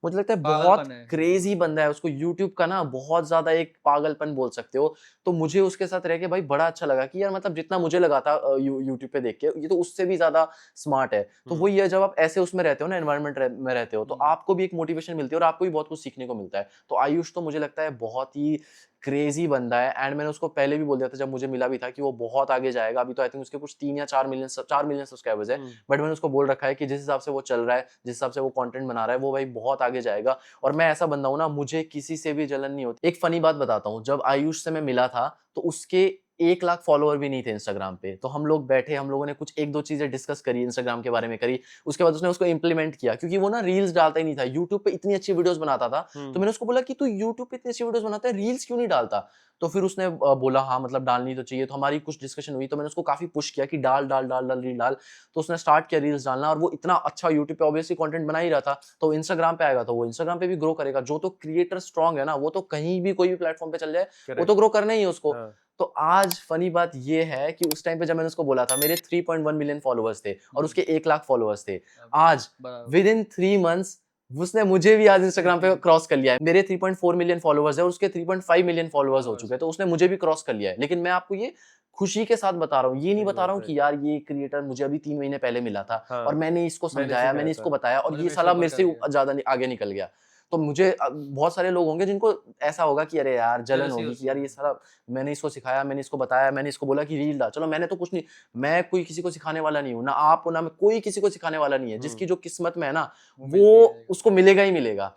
मुझे लगता है बहुत पागलपन है। क्रेजी बंदा है। उसको यूट्यूब का ना बहुत ज्यादा एक पागलपन बोल सकते हो। तो मुझे उसके साथ रह के भाई बड़ा अच्छा लगा कि यार मतलब जितना मुझे लगा था यूट्यूब पे देख के, ये तो उससे भी ज्यादा स्मार्ट है। तो हम्म, वही है, जब आप ऐसे उसमें रहते हो ना, एनवायरनमेंट में रहते हो, तो आपको भी एक मोटिवेशन मिलती है और आपको भी बहुत कुछ सीखने को मिलता है। तो आयुष तो मुझे लगता है बहुत ही क्रेजी बंदा है, एंड मैंने उसको पहले भी बोल दिया था जब मुझे मिला भी था कि वो बहुत आगे जाएगा। अभी तो आई थिंक उसके कुछ 3 या 4 मिलियन सब्सक्राइबर्स है, हम्म, बट मैंने उसको बोल रखा है कि जिस हिसाब से वो चल रहा है, जिस हिसाब से वो कंटेंट बना रहा है, वो भाई बहुत आगे जाएगा। और मैं ऐसा बंदा हूं ना, मुझे किसी से भी जलन नहीं होती। एक फनी बात बताता हूँ, जब आयुष से मैं मिला था तो उसके 1 लाख फॉलोअर भी नहीं थे इंस्टाग्राम पे। तो हम लोग बैठे, हम लोगों ने कुछ एक दो चीजें डिस्कस करी, इंस्टाग्राम के बारे में करी। उसके बाद उसने उसको इंप्लीमेंट किया, क्योंकि वो ना रील्स डालता ही नहीं था, यूट्यूब पे इतनी अच्छी वीडियोस बनाता था। तो मैंने उसको बोला कि तू यूट्यूब पे इतनी अच्छी वीडियोस बनाता है, रील्स क्यों नहीं डालता? तो फिर उसने बोला हाँ मतलब डालनी तो चाहिए। तो हमारी कुछ डिस्कशन हुई, तो मैंने उसको काफी पुश किया कि डाल डाल डाल डाल रील डाल। तो उसने स्टार्ट किया रील्स डालना, और वो इतना अच्छा यूट्यूब पे ऑब्वियसली कंटेंट बना ही रहा था, तो इंस्टाग्राम पे आएगा तो वो इंस्टाग्राम पे भी ग्रो करेगा। जो तो क्रिएटर स्ट्रांग है ना, वो तो कहीं भी कोई भी प्लेटफॉर्म पे चल जाए, वो करेक्ट। तो ग्रो करना ही है उसको। हाँ, तो आज फनी बात ये है कि उस टाइम पे जब मैंने उसको बोला था, मेरे 3.1 मिलियन फॉलोअर्स थे और उसके 1 लाख फॉलोअर्स थे। आज बराबर। विद इन 3 मंथ्स उसने मुझे भी आज इंस्टाग्राम पे क्रॉस कर लिया है। मेरे 3.4 मिलियन फॉलोअर्स है और उसके 3.5 मिलियन फॉलोअर्स हो चुके हैं, तो उसने मुझे भी क्रॉस कर लिया है। लेकिन मैं आपको ये खुशी के साथ बता रहा हूँ, ये नहीं सही बता रहा बात हूँ है। कि यार ये क्रिएटर मुझे अभी 3 महीने पहले मिला था और हाँ, मैंने इसको मैंने समझाया, सिखाया मैंने इसको था। बताया और और ये मेरे से साला ऊपर मेरे कर से गया। ज्यादा आगे निकल गया। तो मुझे बहुत सारे लोग होंगे जिनको ऐसा होगा कि अरे यार जलन जेलसी होगी होती कि यार है। ये साला, मैंने इसको सिखाया, मैंने इसको बताया, मैंने इसको बोला कि रील डाल। चलो मैंने तो कुछ नहीं, मैं कोई किसी को सिखाने वाला नहीं हूँ, ना आप हो ना मैं, कोई किसी को सिखाने वाला नहीं है। हम्म, जिसकी जो किस्मत में है ना, वो वो मिल के रहेगा। उसको मिलेगा ही मिलेगा।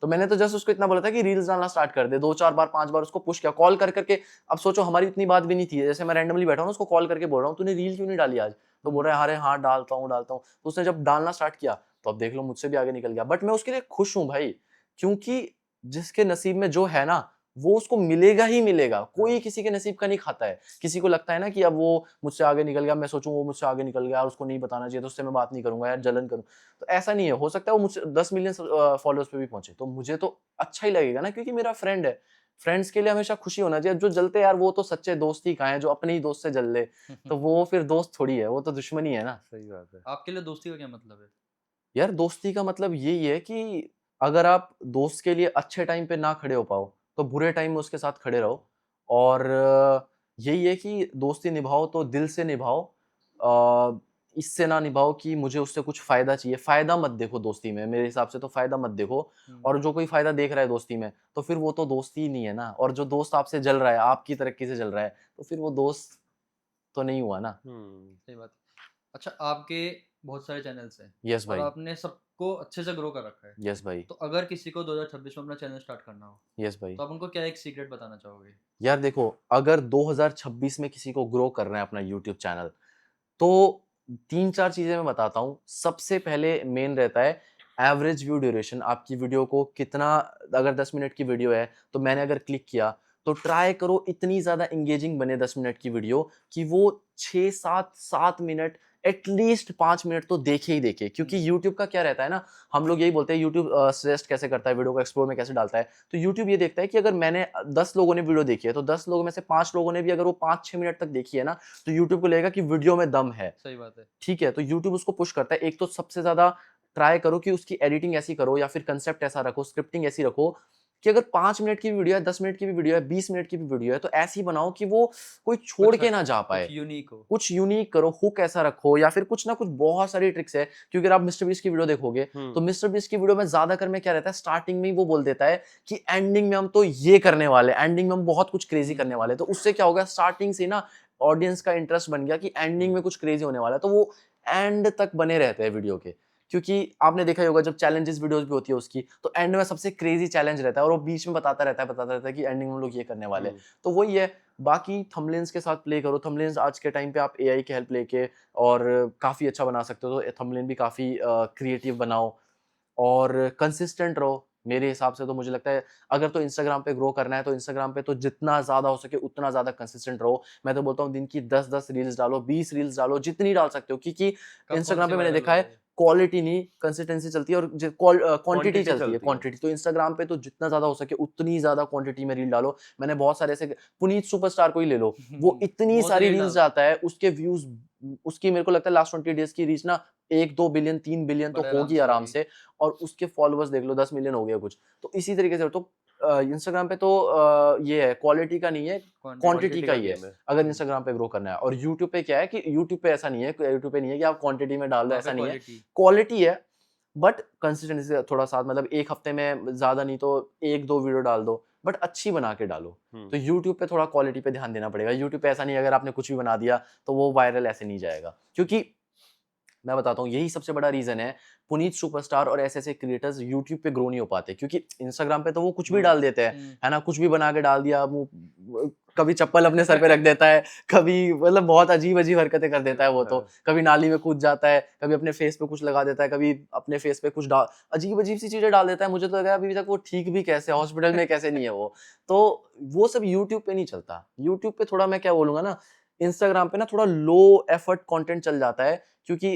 तो मैंने तो जस्ट उसको इतना बोला था कि रील्स डालना स्टार्ट कर दे। 2-4 बार 5 बार उसको पुश किया, कॉल कर करके। अब सोचो हमारी इतनी बात भी नहीं थी, जैसे मैं रैंडमली बैठा हूँ उसको कॉल करके बोल रहा हूँ तूने रील क्यों नहीं डाली आज? तो बोल रहा है अरे हाँ डालता हूँ डालता हूँ। तो उसने जब डालना स्टार्ट किया, तो अब देख लो मुझसे भी आगे निकल गया। बट मैं उसके लिए खुश हूँ भाई, क्योंकि जिसके नसीब में जो है ना, वो उसको मिलेगा ही मिलेगा। कोई हाँ, किसी के नसीब का नहीं खाता है। किसी को लगता है ना कि अब वो मुझसे आगे निकल गया, मैं सोचूं वो मुझसे आगे निकल गया और उसको नहीं बताना चाहिए, तो उससे मैं बात नहीं करूंगा यार, जलन करूं। तो ऐसा नहीं है, हो सकता है वो मुझसे 10 मिलियन फॉलोअर्स पे भी पहुंचे, तो मुझे तो अच्छा ही लगेगा ना, क्योंकि मेरा फ्रेंड है। फ्रेंड्स के लिए हमेशा खुशी होना चाहिए। जो जलते हैं यार, वो तो सच्चे दोस्त ही कहाँ हैं, जो अपने ही दोस्त से जल ले। तो वो फिर दोस्त थोड़ी है, वो तो दुश्मनी है ना। सही बात है। आपके लिए दोस्ती का क्या मतलब है? यार दोस्ती का मतलब यही है कि अगर आप दोस्त के लिए अच्छे टाइम पे ना खड़े हो पाओ, तो बुरे टाइम में उसके साथ खड़े रहो। और यही है कि दोस्ती निभाओ तो दिल से निभाओ। इससे ना निभाओ कि मुझे उससे कुछ फ़ायदा चाहिए। फ़ायदा मत देखो दोस्ती में, मेरे हिसाब से तो फ़ायदा मत देखो। हुँ। और जो कोई फ़ायदा देख रहा है दोस्ती में, तो फिर वो तो दोस्ती ही नहीं है ना। और जो दोस्त आपसे जल रहा है, आपकी तरक्की से जल रहा है, तो फिर वो दोस्त तो नहीं हुआ ना। सही बात है। अच्छा, आपके बहुत सारे चैनल्स हैं यस और भाई, आपने सबको अच्छे से ग्रो कर रखा है। यस भाई, तो अगर किसी को 2026 में अपना चैनल स्टार्ट करना हो, यस भाई। तो आप उनको क्या एक सीक्रेट बताना चाहोगे? यार देखो, अगर 2026 में किसी को ग्रो करना है अपना यूट्यूब चैनल, तो 3-4 चीज़ें मैं बताता हूँ। सबसे पहले मेन रहता है एवरेज व्यू ड्यूरेशन। आपकी वीडियो को कितना, अगर 10 मिनट की वीडियो है, तो मैंने अगर क्लिक किया, तो ट्राई करो इतनी ज़्यादा एंगेजिंग बने 10 मिनट की वीडियो कि वो 6-7 मिनट, एटलीस्ट 5 मिनट तो देखे ही देखे। क्योंकि हुँ। यूट्यूब का क्या रहता है ना, हम लोग यही बोलते हैं यूट्यूब सजेस्ट कैसे करता है, वीडियो को एक्सप्लोर में कैसे डालता है। तो यूट्यूब ये देखता है कि अगर मैंने 10 लोगों ने वीडियो देखी है, तो 10 लोगों में से 5 लोगों ने भी अगर वो 5-6 मिनट तक देखी है ना, तो यूट्यूब को लगेगा कि वीडियो में दम है। सही बात है। ठीक है? तो यूट्यूब उसको पुश करता है। एक तो सबसे ज़्यादा ट्राई करो कि उसकी एडिटिंग ऐसी करो या फिर कंसेप्ट ऐसा रखो, स्क्रिप्टिंग ऐसी रखो कि अगर 5 मिनट की भी वीडियो है, 10 मिनट की भी वीडियो है, 20 मिनट की भी वीडियो है, तो ऐसी बनाओ कि वो कोई छोड़ कुछ के ना हटके, जा कुछ पाए। यूनिक हो। कुछ यूनिक करो, हुक ऐसा रखो, या फिर कुछ ना कुछ, बहुत सारी ट्रिक्स है। क्योंकि अगर आप मिस्टर बीस्ट की वीडियो देखोगे, तो मिस्टर बीस्ट की वीडियो में ज़्यादातर में क्या रहता है, स्टार्टिंग में ही वो बोल देता है कि एंडिंग में हम तो ये करने वाले हैं, एंडिंग में हम बहुत कुछ क्रेज़ी करने वाले हैं। तो उससे क्या होगा, स्टार्टिंग से ना ऑडियंस का इंटरेस्ट बन गया कि एंडिंग में कुछ क्रेज़ी होने वाला है, तो वो एंड तक बने रहते हैं वीडियो के। क्योंकि आपने देखा ही होगा जब चैलेंजेस वीडियोज़ भी होती है उसकी, तो एंड में सबसे क्रेज़ी चैलेंज रहता है और वो बीच में बताता रहता है कि एंडिंग में हम लोग ये करने वाले हैं। तो वही है। बाकी थंबनेल्स के साथ प्ले करो। थंबनेल्स आज के टाइम पे आप एआई की हेल्प लेके और काफ़ी अच्छा बना सकते हो। तो थंबनेल भी काफ़ी क्रिएटिव बनाओ और कंसिस्टेंट रहो। मेरे हिसाब से तो मुझे लगता है अगर तो इंस्टाग्राम पे ग्रो करना है तो इंस्टाग्राम पे तो जितना ज़्यादा हो सके उतना ज़्यादा कंसिस्टेंट रहो। मैं तो बोलता हूँ दिन की 10-10 रील्स डालो, 20 रील्स डालो, जितनी डाल सकते हो, क्योंकि कब कौन इंस्टाग्राम सी पे मैंने वायरल देखा हो है जाए। क्वालिटी नहीं कंसिस्टेंसी चलती है और क्वांटिटी क्वांटिटी चलती है, चलती है। क्वांटिटी। तो इंस्टाग्राम पे तो जितना ज़्यादा हो सके उतनी ज़्यादा क्वांटिटी में रील डालो। मैंने बहुत सारे ऐसे पुनीत सुपरस्टार को ही ले लो, वो इतनी बहुत सारी रील रील्स डालते डालता है, उसके व्यूज़ उसकी मेरे को लगता है लास्ट 20 डेज़ की रीच ना 1-2 बिलियन 3 बिलियन तो बड़े आराम होगी से आराम होगी। से, और उसके फॉलोअर्स देख लो 10 मिलियन हो गया कुछ। तो इसी तरीके से तो इंस्टाग्राम पे तो ये है क्वालिटी का नहीं है, क्वांटिटी। क्वांटिटी क्वांटिटी का का ही है, गेम है। अगर इंस्टाग्राम पे ग्रो करना है। और यूट्यूब पे क्या है कि यूट्यूब पे ऐसा नहीं है, यूट्यूब पे नहीं है कि आप क्वांटिटी में डाल दो, वहाँ पे ऐसा नहीं है। क्वालिटी। क्वालिटी है बट कंसिस्टेंसी से थोड़ा साथ, मतलब 1 हफ्ते में ज़्यादा नहीं तो 1-2 वीडियो डाल दो, बट अच्छी बना के डालो। हुँ। तो यूट्यूब पे थोड़ा क्वालिटी पे ध्यान देना पड़ेगा। यूट्यूब पे ऐसा नहीं है अगर आपने कुछ भी बना दिया तो वो वायरल ऐसे नहीं जाएगा। क्योंकि मैं बताता हूँ यही सबसे बड़ा रीज़न है, पुनीत सुपरस्टार और ऐसे-ऐसे क्रिएटर्स यूट्यूब पे ग्रो नहीं हो पाते, क्योंकि इंस्टाग्राम पे तो वो कुछ भी हुँ। डाल देते हैं, हुँ। है ना? कुछ भी बना के डाल दिया, कभी चप्पल अपने सर पे रख देता है, कभी मतलब बहुत अजीब-अजीब हरकतें कर देता है वो तो। हाँ। कभी नाली में कूद जाता है, कभी अपने फेस पे कुछ लगा देता है, कभी अपने फेस पे कुछ अजीब-अजीब सी चीज़ें डाल देता है। मुझे तो लगा अभी तक वो ठीक भी कैसे है, हॉस्पिटल में कैसे नहीं है वो। तो वो सब यूट्यूब पे नहीं चलता। यूट्यूब पे थोड़ा मैं क्या बोलूँगा ना, इंस्टाग्राम पे ना थोड़ा लो एफर्ट कंटेंट चल जाता है, क्योंकि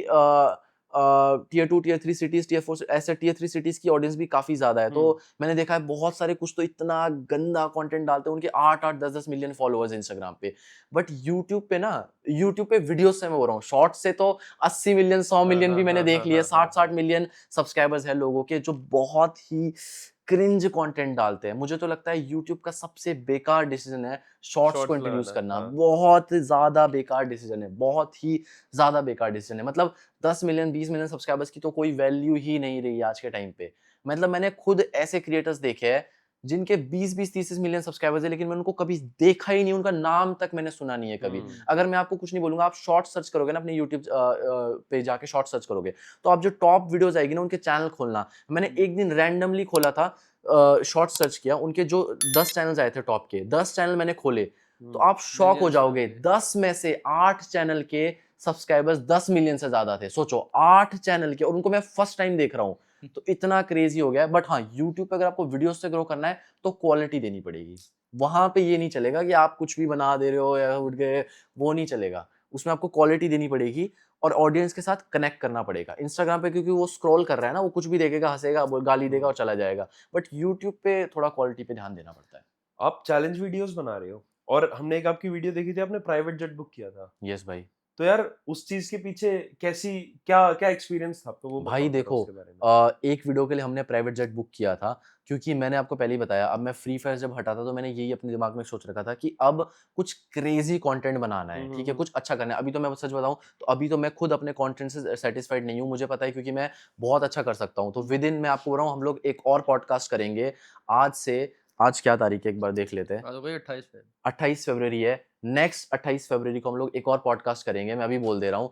टियर 2, टियर 3 सिटीज़, टियर 4 ऐसे टियर 3 सिटीज़ की ऑडियंस भी काफ़ी ज़्यादा है। तो हुँ। मैंने देखा है बहुत सारे कुछ तो इतना गंदा कंटेंट डालते हैं, उनके 8-8, 10-10 मिलियन फॉलोअर्स हैं इंस्टाग्राम पे। बट यूट्यूब पे ना, यूट्यूब पे वीडियोज़ से मैं बोल रहा हूँ, शॉर्ट्स से तो 80 मिलियन, 100 हाँ, मिलियन हाँ, भी मैंने हाँ, देख हाँ, लिए, हाँ, हाँ, 60-60 हाँ। मिलियन सब्सक्राइबर्स हैं लोगों के, जो बहुत ही क्रिंज कंटेंट डालते हैं। मुझे तो लगता है यूट्यूब का सबसे बेकार डिसीजन है शॉर्ट्स को शॉर्ट्स इंट्रोड्यूस लगाना, करना। हाँ। बहुत ज़्यादा बेकार डिसीजन है, बहुत ही ज़्यादा बेकार डिसीजन है। मतलब 10 मिलियन, 20 मिलियन सब्सक्राइबर्स की तो कोई वैल्यू ही नहीं रही है आज के टाइम पे। मतलब मैंने खुद ऐसे क्रिएटर्स देखे हैं, जिनके 20-20, 30-30 मिलियन सब्सक्राइबर्स हैं, लेकिन मैंने उनको कभी देखा ही नहीं, उनका नाम तक मैंने सुना नहीं है कभी। हुँ। अगर मैं आपको कुछ नहीं बोलूँगा, आप शॉर्ट सर्च करोगे ना अपने यूट्यूब पे जाके शॉर्ट सर्च करोगे, तो आप जो टॉप वीडियोज़ आएगी ना, उनके चैनल खोलना। मैंने हुँ। एक दिन रैंडमली खोला था, शॉर्ट सर्च किया, उनके जो 10 चैनल्स आए थे टॉप के, 10 चैनल मैंने खोले, तो हुँ। आप शॉक हो मिलियंस में जाओगे। होंगे। 10 में से 8 चैनल के सब्सक्राइबर्स 10 मिलियन से ज़्यादा थे। सोचो 8 चैनल के, और उनको मैं फर्स्ट टाइम देख रहा हूँ। तो इतना क्रेज़ी हो गया है। बट हाँ, यूट्यूब पे अगर आपको वीडियोज़ से ग्रो करना है, तो क्वालिटी देनी पड़ेगी। वहाँ पे ये नहीं चलेगा कि आप कुछ भी बना दे रहे हो या उठ गए, वो नहीं चलेगा। उसमें आपको क्वालिटी देनी पड़ेगी और ऑडियंस के साथ कनेक्ट करना पड़ेगा। इंस्टाग्राम पे क्योंकि वो स्क्रॉल कर रहा है ना, वो कुछ भी देखेगा, हँसेगा, वो गाली देगा और हुँ। चला जाएगा। बट यूट्यूब पे थोड़ा क्वालिटी पे ध्यान देना पड़ता है। आप चैलेंज वीडियोज़ बना रहे हो और हमने एक आपकी वीडियो देखी थी, आपने प्राइवेट जेट बुक किया था। यस भाई। तो यार उस चीज़ के पीछे कैसी क्या क्या एक्सपीरियंस था आपका, वो भाई बताओ ज़रा देखो, उसके बारे में? एक वीडियो के लिए हमने प्राइवेट जेट बुक किया था, क्योंकि मैंने आपको पहले ही बताया, अब मैं फ्री फायर जब हटा था तो मैंने यही अपने दिमाग में सोच रखा था कि अब कुछ क्रेज़ी कंटेंट बनाना हुँ, है, हुँ, ठीक है? हुँ। कुछ अच्छा करना है। अभी तो मैं सच बताऊँ तो अभी तो मैं खुद अपने कंटेंट से सैटिस्फाइड नहीं हूँ, मुझे पता है, क्योंकि मैं बहुत अच्छा कर सकता हूँ। तो विदिन मैं आपको बोल रहा हूँ, हम लोग एक और पॉडकास्ट करेंगे आज से। आज क्या तारीख है एक बार देख लेते हैं। आज हो गई 28 फेब। 28 फरवरी है। नेक्स्ट 28 फरवरी को हम लोग एक और पॉडकास्ट करेंगे, मैं अभी बोल दे रहा हूँ।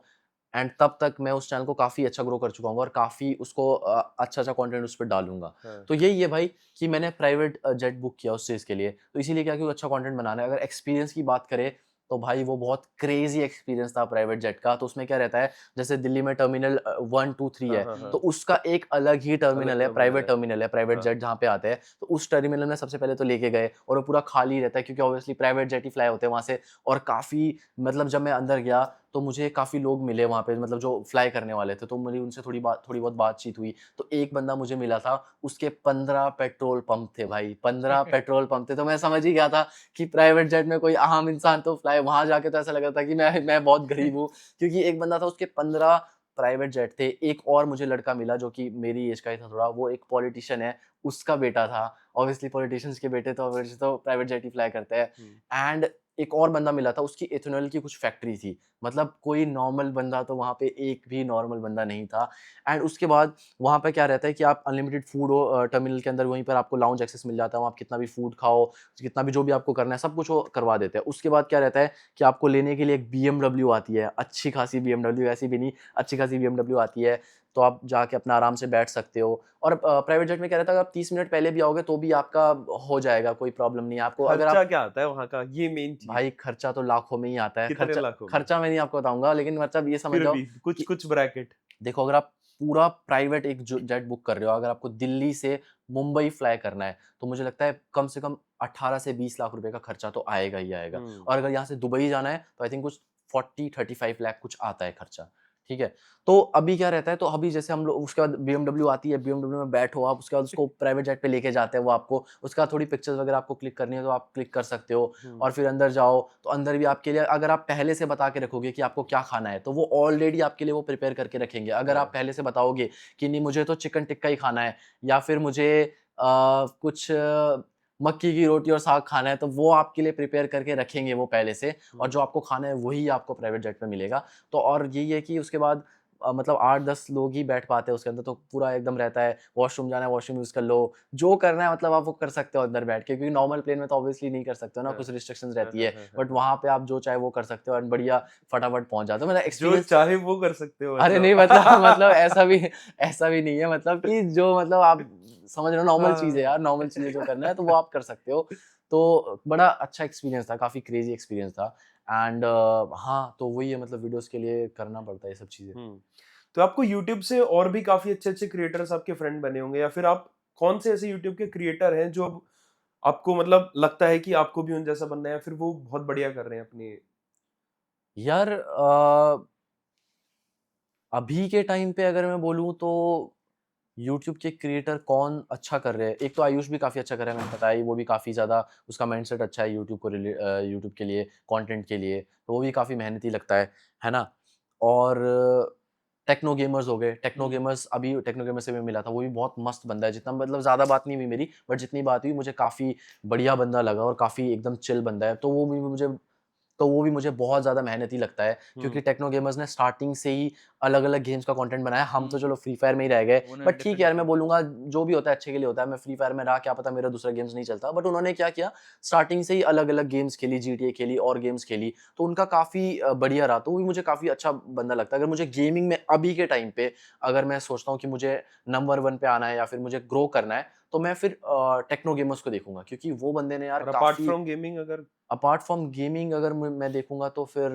एंड तब तक मैं उस चैनल को काफ़ी अच्छा ग्रो कर चुका हूँगा और काफ़ी उसको अच्छा-अच्छा कंटेंट उस पे डालूँगा। हाँ। तो यही है भाई कि मैंने प्राइवेट जेट बुक किया उस चीज़ के लिए। तो इसीलिए क्या, क्योंकि अच्छा कंटेंट बनाना है। अगर एक्सपीरियंस की बात करें तो भाई वो बहुत क्रेज़ी एक्सपीरियंस था प्राइवेट जेट का। तो उसमें क्या रहता है, जैसे दिल्ली में टर्मिनल 1, 2, 3 हाँ, है, हाँ, हाँ। तो हुँ। उसका एक अलग ही अलग प्राइवेट है। टर्मिनल है, प्राइवेट हाँ। जेट जहाँ पे आते हैं। तो उस टर्मिनल में सबसे पहले तो लेके गए और वो पूरा खाली रहता है, क्योंकि ऑब्वियसली प्राइवेट जेट ही फ्लाई होते हैं वहाँ से। और काफ़ी, मतलब जब मैं अंदर गया तो मुझे काफ़ी लोग मिले वहाँ पे, मतलब जो फ्लाई करने वाले थे, तो मेरी उनसे थोड़ी बहुत बातचीत हुई। तो एक बंदा मुझे मिला था, उसके 15 पेट्रोल पंप थे भाई, 15 पेट्रोल पंप थे। तो मैं समझ ही गया था कि प्राइवेट जेट में कोई आम इंसान तो फ्लाई, वहाँ जाके तो ऐसा लग रहा था कि मैं बहुत गरीब हूँ, क्योंकि एक बंदा था उसके 15 प्राइवेट जेट थे। एक और मुझे लड़का मिला जो कि मेरी एज का ही था थोड़ा, वो एक पॉलिटिशियन है, उसका बेटा था। ऑब्वियसली पॉलिटिशियंस के बेटे तो ऑब्वियसली तो प्राइवेट जेट ही फ्लाई करते हैं। हुँ। एंड एक और बंदा मिला था, उसकी इथेनॉल की कुछ फैक्ट्री थी। मतलब कोई नॉर्मल बंदा तो वहाँ पे एक भी नॉर्मल बंदा नहीं था। एंड उसके बाद वहाँ पे क्या रहता है कि आप अनलिमिटेड फूड हो टर्मिनल के अंदर, वहीं पर आपको लाउंज एक्सेस मिल जाता है, वहाँ आप कितना भी फूड खाओ, कितना भी जो भी आपको करना है, सब कुछ वो करवा देते हैं। उसके बाद क्या रहता है कि आपको लेने के लिए एक बीएमडब्ल्यू आती है, अच्छी खासी बीएमडब्ल्यू, ऐसी भी नहीं, अच्छी खासी बीएमडब्ल्यू आती है, तो आप जाके अपना आराम से बैठ सकते हो। और प्राइवेट जेट में क्या रहता है, अगर आप 30 मिनट पहले भी आओगे तो भी आपका हो जाएगा, कोई प्रॉब्लम नहीं है आपको। अगर खर्चा आप, क्या आता है वहाँ का? ये मेन चीज़। भाई खर्चा तो लाखों में ही आता है। कितने खर्चा लाखों में? खर्चा मैं नहीं आपको बताऊँगा, लेकिन मतलब ये समझ फिर जाओ भी कुछ कि कुछ ब्रैकेट। देखो, अगर आप पूरा प्राइवेट एक जो जेट बुक कर रहे हो, अगर आपको दिल्ली से मुंबई फ्लाई करना है, तो मुझे लगता है कम से कम 18 से 20 लाख रुपए का खर्चा तो आएगा ही आएगा। और अगर यहाँ से दुबई जाना है तो आई थिंक कुछ 40-35 लाख कुछ आता है खर्चा, ठीक है। तो अभी क्या रहता है, तो अभी जैसे हम लोग उसके बाद BMW आती है, BMW में बैठो आप, उसके बाद उसको प्राइवेट जेट पे लेके जाते हैं वो आपको, उसका थोड़ी पिक्चर्स वगैरह आपको क्लिक करनी है तो आप क्लिक कर सकते हो। और फिर अंदर जाओ तो अंदर भी आपके लिए, अगर आप पहले से बता के रखोगे कि आपको क्या खाना है, तो वो ऑलरेडी आपके लिए वो प्रिपेयर करके रखेंगे। अगर आप पहले से बताओगे कि नहीं मुझे तो चिकन टिक्का ही खाना है, या फिर मुझे कुछ मक्की की रोटी और साग खाना है, तो वो आपके लिए प्रिपेयर करके रखेंगे वो पहले से, और जो आपको खाना है वही आपको प्राइवेट जेट में मिलेगा। तो और यही है कि उसके बाद मतलब 8-10 लोग ही बैठ पाते हैं उसके अंदर, तो पूरा एकदम रहता है, वॉशरूम जाना है वॉशरूम यूज़ कर लो, जो करना है मतलब आप वो कर सकते हो अंदर बैठ के, क्योंकि नॉर्मल प्लेन में तो ऑब्वियसली नहीं कर सकते हो ना, कुछ रिस्ट्रिक्शंस रहती है, बट वहाँ पे आप जो चाहे वो कर सकते हो और बढ़िया फटाफट पहुँच जाते हो। मतलब जो एक्सपीरियंस चाहे वो कर सकते हो अरे मतलब। नहीं मतलब ऐसा भी नहीं है, मतलब कि जो मतलब आप समझ रहे हो, नॉर्मल चीज़ है यार, नॉर्मल चीज़ें जो करना है तो वो आप कर सकते हो। तो बड़ा अच्छा एक्सपीरियंस था, काफ़ी क्रेज़ी एक्सपीरियंस था। एंड हाँ, तो वही है, मतलब वीडियोज़ के लिए करना पड़ता है ये सब चीज़ें। तो आपको यूट्यूब से और भी काफी अच्छे-अच्छे क्रिएटर्स आपके फ्रेंड बने होंगे, या फिर आप कौन से ऐसे यूट्यूब के क्रिएटर हैं जो अब आपको मतलब लगता है कि आपको भी उन जैसा बनना है, या फिर वो बहुत बढ़िया कर रहे हैं अपनी। यार अभी के टाइम पे अगर मैं बोलूँ तो यूट्यूब के क्रिएटर कौन अच्छा कर रहे हैं, एक तो आयुष भी काफ़ी अच्छा कर रहा है, मैंने बताया ही, वो भी काफ़ी ज़्यादा उसका माइंडसेट अच्छा है यूट्यूब के लिए, कंटेंट के लिए, तो वो भी काफ़ी मेहनती लगता है ना? और टेक्नो गेमर्स हो गए, टेक्नो गेमर्स अभी टेक्नो गेमर्स से भी मिला था, वो भी बहुत मस्त बंदा है, जितना मतलब ज़्यादा बात नहीं हुई मेरी, बट जितनी बात हुई मुझे काफ़ी बढ़िया बंदा लगा और काफ़ी एकदम चिल बंदा है, तो वो भी मुझे बहुत ज़्यादा मेहनती लगता है, क्योंकि टेक्नो गेमर्स ने स्टार्टिंग से ही अलग-अलग गेम्स का कंटेंट बनाया। हम तो चलो फ्री फायर में ही रह गए, उन्होंने बट ठीक है यार, मैं डिफरेंट बोलूँगा जो भी होता है अच्छे के लिए होता है। मैं फ्री फायर में रहा, क्या पता मेरा दूसरा गेम्स नहीं चलता, बट उन्होंने क्या किया, स्टार्टिंग से ही अलग-अलग गेम्स खेली, जीटीए खेली और गेम्स खेली, तो उनका काफ़ी बढ़िया रहा, तो वो भी मुझे काफ़ी अच्छा बंदा लगता है। अगर मुझे गेमिंग में अभी के टाइम पे अगर मैं सोचता हूँ कि मुझे नंबर 1 पे आना है या फिर मुझे ग्रो करना है, तो मैं फिर टेक्नो गेमर्स को देखूँगा, क्योंकि वो बंदे ने यार और अपार्ट काफ़ी फ्रॉम गेमिंग अगर अपार्ट फ्रॉम गेमिंग अगर मैं देखूँगा तो फिर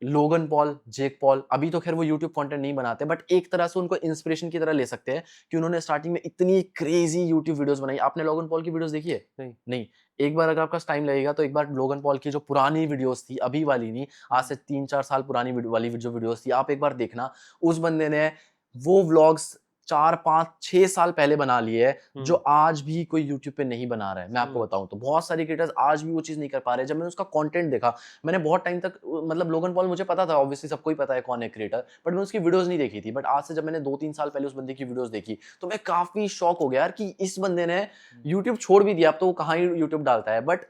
लोगन पॉल, जेक पॉल, अभी तो ख़ैर वो यूट्यूब कंटेंट नहीं बनाते, बट एक तरह से उनको इंस्पिरेशन की तरह ले सकते हैं कि उन्होंने स्टार्टिंग में इतनी क्रेज़ी यूट्यूब वीडियोज़ बनाई। आपने लोगन पॉल की वीडियोज़ देखी है? नहीं। नहीं। एक बार अगर आपका टाइम लगेगा तो एक बार लोगन पॉल की जो पुरानी वीडियोज़ थी, अभी वाली नहीं, आज से 3-4 साल पुरानी वाली जो वीडियोज़ थी, आप एक बार देखना। उस बंदे ने वो व्लॉग्स 4, 5, 6 साल पहले बना लिए हैं, जो आज भी कोई यूट्यूब पे नहीं बना रहा है, मैं आपको बताऊँ तो। बहुत सारे क्रिएटर्स आज भी वो चीज़ नहीं कर पा रहे हैं। जब मैंने उसका कंटेंट देखा, मैंने बहुत टाइम तक मतलब लोगन पॉल मुझे पता था, ऑब्वियसली सबको ही पता है कौन है क्रिएटर, बट मैंने उसकी वीडियोज़ नहीं देखी थी। बट आज से जब मैंने 2-3 साल पहले उस बंदे की वीडियोज़ देखी, तो मैं काफ़ी शॉक हो गया यार कि इस बंदे ने यूट्यूब छोड़ भी दिया, अब तो वो कहाँ ही यूट्यूब डालता है, बट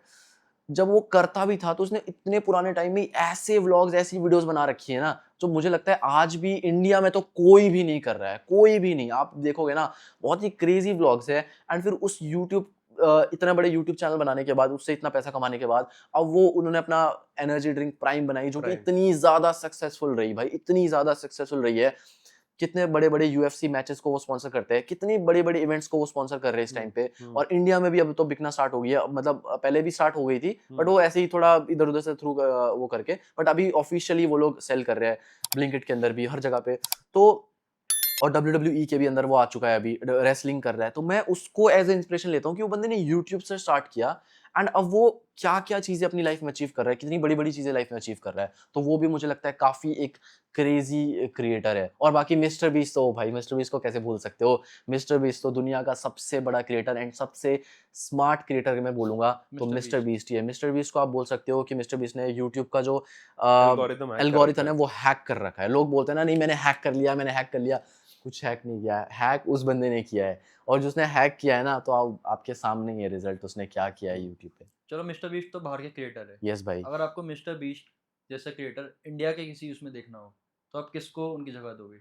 जब वो करता भी था तो उसने इतने पुराने टाइम में ऐसे व्लॉग्स, ऐसी वीडियोस बना रखी है ना, जो मुझे लगता है आज भी इंडिया में तो कोई भी नहीं कर रहा है, कोई भी नहीं। आप देखोगे ना, बहुत ही क्रेजी व्लॉग्स है। एंड फिर उस यूट्यूब इतना बड़े यूट्यूब चैनल बनाने के बाद, उससे इतना पैसा कमाने के बाद, अब वो उन्होंने अपना एनर्जी ड्रिंक प्राइम बनाई, जो कि प्राइम इतनी ज्यादा सक्सेसफुल रही भाई, इतनी ज्यादा सक्सेसफुल रही है। कितने बड़े-बड़े यूएफसी मैचेस को वो स्पॉन्सर करते हैं, कितनी बड़े-बड़े इवेंट्स को वो स्पॉन्सर कर रहे हैं इस टाइम पे। और इंडिया में भी अब तो बिकना स्टार्ट हो गई है, मतलब पहले भी स्टार्ट हो गई थी, बट वो ऐसे ही थोड़ा इधर-उधर से थ्रू वो करके, बट अभी ऑफिशियली वो लोग सेल कर रहे हैं, ब्लिंकिट के अंदर भी, हर जगह पे। तो और WWE के भी अंदर वो आ चुका है अभी, रेसलिंग कर रहा है, तो मैं उसको एज ए इंस्पिरेशन लेता हूँ कि वो बंदे ने यूट्यूब से स्टार्ट किया, एंड अब वो क्या-क्या चीज़ें अपनी लाइफ में अचीव कर रहा है, कितनी बड़ी-बड़ी चीज़ें लाइफ में अचीव कर रहा है। तो वो भी मुझे लगता है काफ़ी एक क्रेज़ी क्रिएटर है। और बाकी मिस्टर बीस्ट, तो भाई मिस्टर बीस्ट को कैसे भूल सकते हो? मिस्टर बीस्ट तो दुनिया का सबसे बड़ा क्रिएटर एंड सबसे स्मार्ट क्रिएटर अगर मैं बोलूँगा तो मिस्टर मिस्टर बीस्ट बीस्ट ही है। मिस्टर बीस्ट को आप बोल सकते हो कि मिस्टर बीस्ट ने यूट्यूब का जो एल्गोरिथम हैक कर रखा एल्गोरिथम है। है वो हैक कर रखा है। लोग बोलते हैं ना, नहीं मैंने हैक कर लिया, मैंने हैक कर लिया। कुछ हैक नहीं किया है, हैक उस बंदे ने किया है, और जिसने हैक किया है ना, तो आपके सामने ही है रिजल्ट, उसने क्या किया है यूट्यूब पे। चलो मिस्टर बीस्ट तो बाहर के क्रिएटर है। यस भाई। अगर आपको मिस्टर बीस्ट जैसा क्रिएटर इंडिया के किसी उसमें देखना हो, तो आप किसको उनकी जगह दोगे?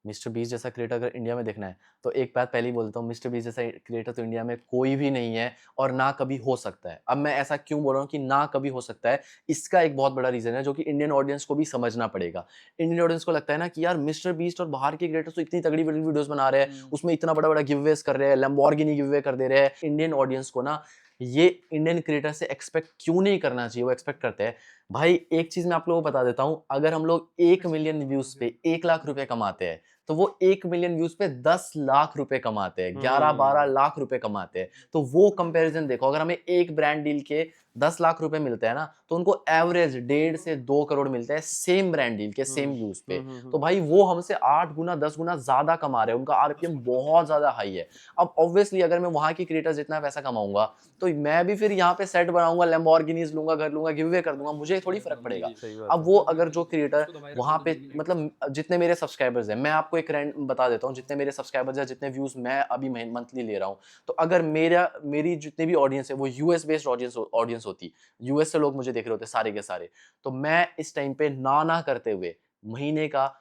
मिस्टर बीस्ट जैसा क्रिएटर अगर इंडिया में देखना है, तो एक बात पहले ही बोलता हूँ, मिस्टर बीस्ट जैसा क्रिएटर तो इंडिया में कोई भी नहीं है और ना कभी हो सकता है। अब मैं ऐसा क्यों बोल रहा हूँ कि ना कभी हो सकता है, इसका एक बहुत बड़ा रीज़न है जो कि इंडियन ऑडियंस को भी समझना पड़ेगा। इंडियन ऑडियंस को लगता है ना कि यार मिस्टर बीस्ट और बाहर के क्रिएटर्स तो इतनी तगड़ी-बड़ी वीडियोज़ बना रहे हैं, उसमें इतना बड़ा-बड़ा गिवअवेज़ कर रहे हैं, लैम्बोर्गिनी गिवअवे कर दे रहे हैं। इंडियन ऑडियंस को ना ये इंडियन क्रिएटर से एक्सपेक्ट क्यों नहीं करना चाहिए, वो एक्सपेक्ट करते हैं। भाई एक चीज़ मैं आप लोगों को बता देता हूँ, अगर हम लोग 1 मिलियन व्यूज़ पे 1 लाख रुपए कमाते हैं, तो वो 1 मिलियन व्यूज पे 10 लाख रुपए कमाते हैं, 11-12 लाख रुपए कमाते हैं। तो वो कंपैरिजन देखो, अगर हमें एक ब्रांड डील के 10 लाख रुपए मिलते हैं ना, तो उनको एवरेज 1.5 से 2 करोड़ मिलते हैं सेम ब्रांड डील के सेम व्यूज पे। तो भाई वो हमसे 8 गुना 10 गुना ज्यादा कमा रहे हैं, उनका आरपीएम बहुत ज्यादा हाई है। अब ऑब्वियसली अगर मैं वहां की क्रिएटर जितना पैसा कमाऊंगा, तो मैं भी फिर यहाँ पे सेट बनाऊंगा, लैम्बोर्गिनीज लूंगा, घर लूंगा, गिव अवे कर दूंगा, मुझे थोड़ी फर्क पड़ेगा। अब वो अगर जो क्रिएटर वहां पे मतलब जितने मेरे सब्सक्राइबर्स हैं, मैं आपको एक रैंड बता देता हूँ, जितने मेरे सब्सक्राइबर्स हैं, जितने व्यूज मैं अभी मंथली ले रहा हूँ, तो अगर मेरी जितने भी ऑडियंस है वो यूएस बेस्ड ऑडियंस होती, यूएस से लोग मुझे देख रहे होते सारे के सारे, तो मैं इस टाइम पे ना करते हुए महीने का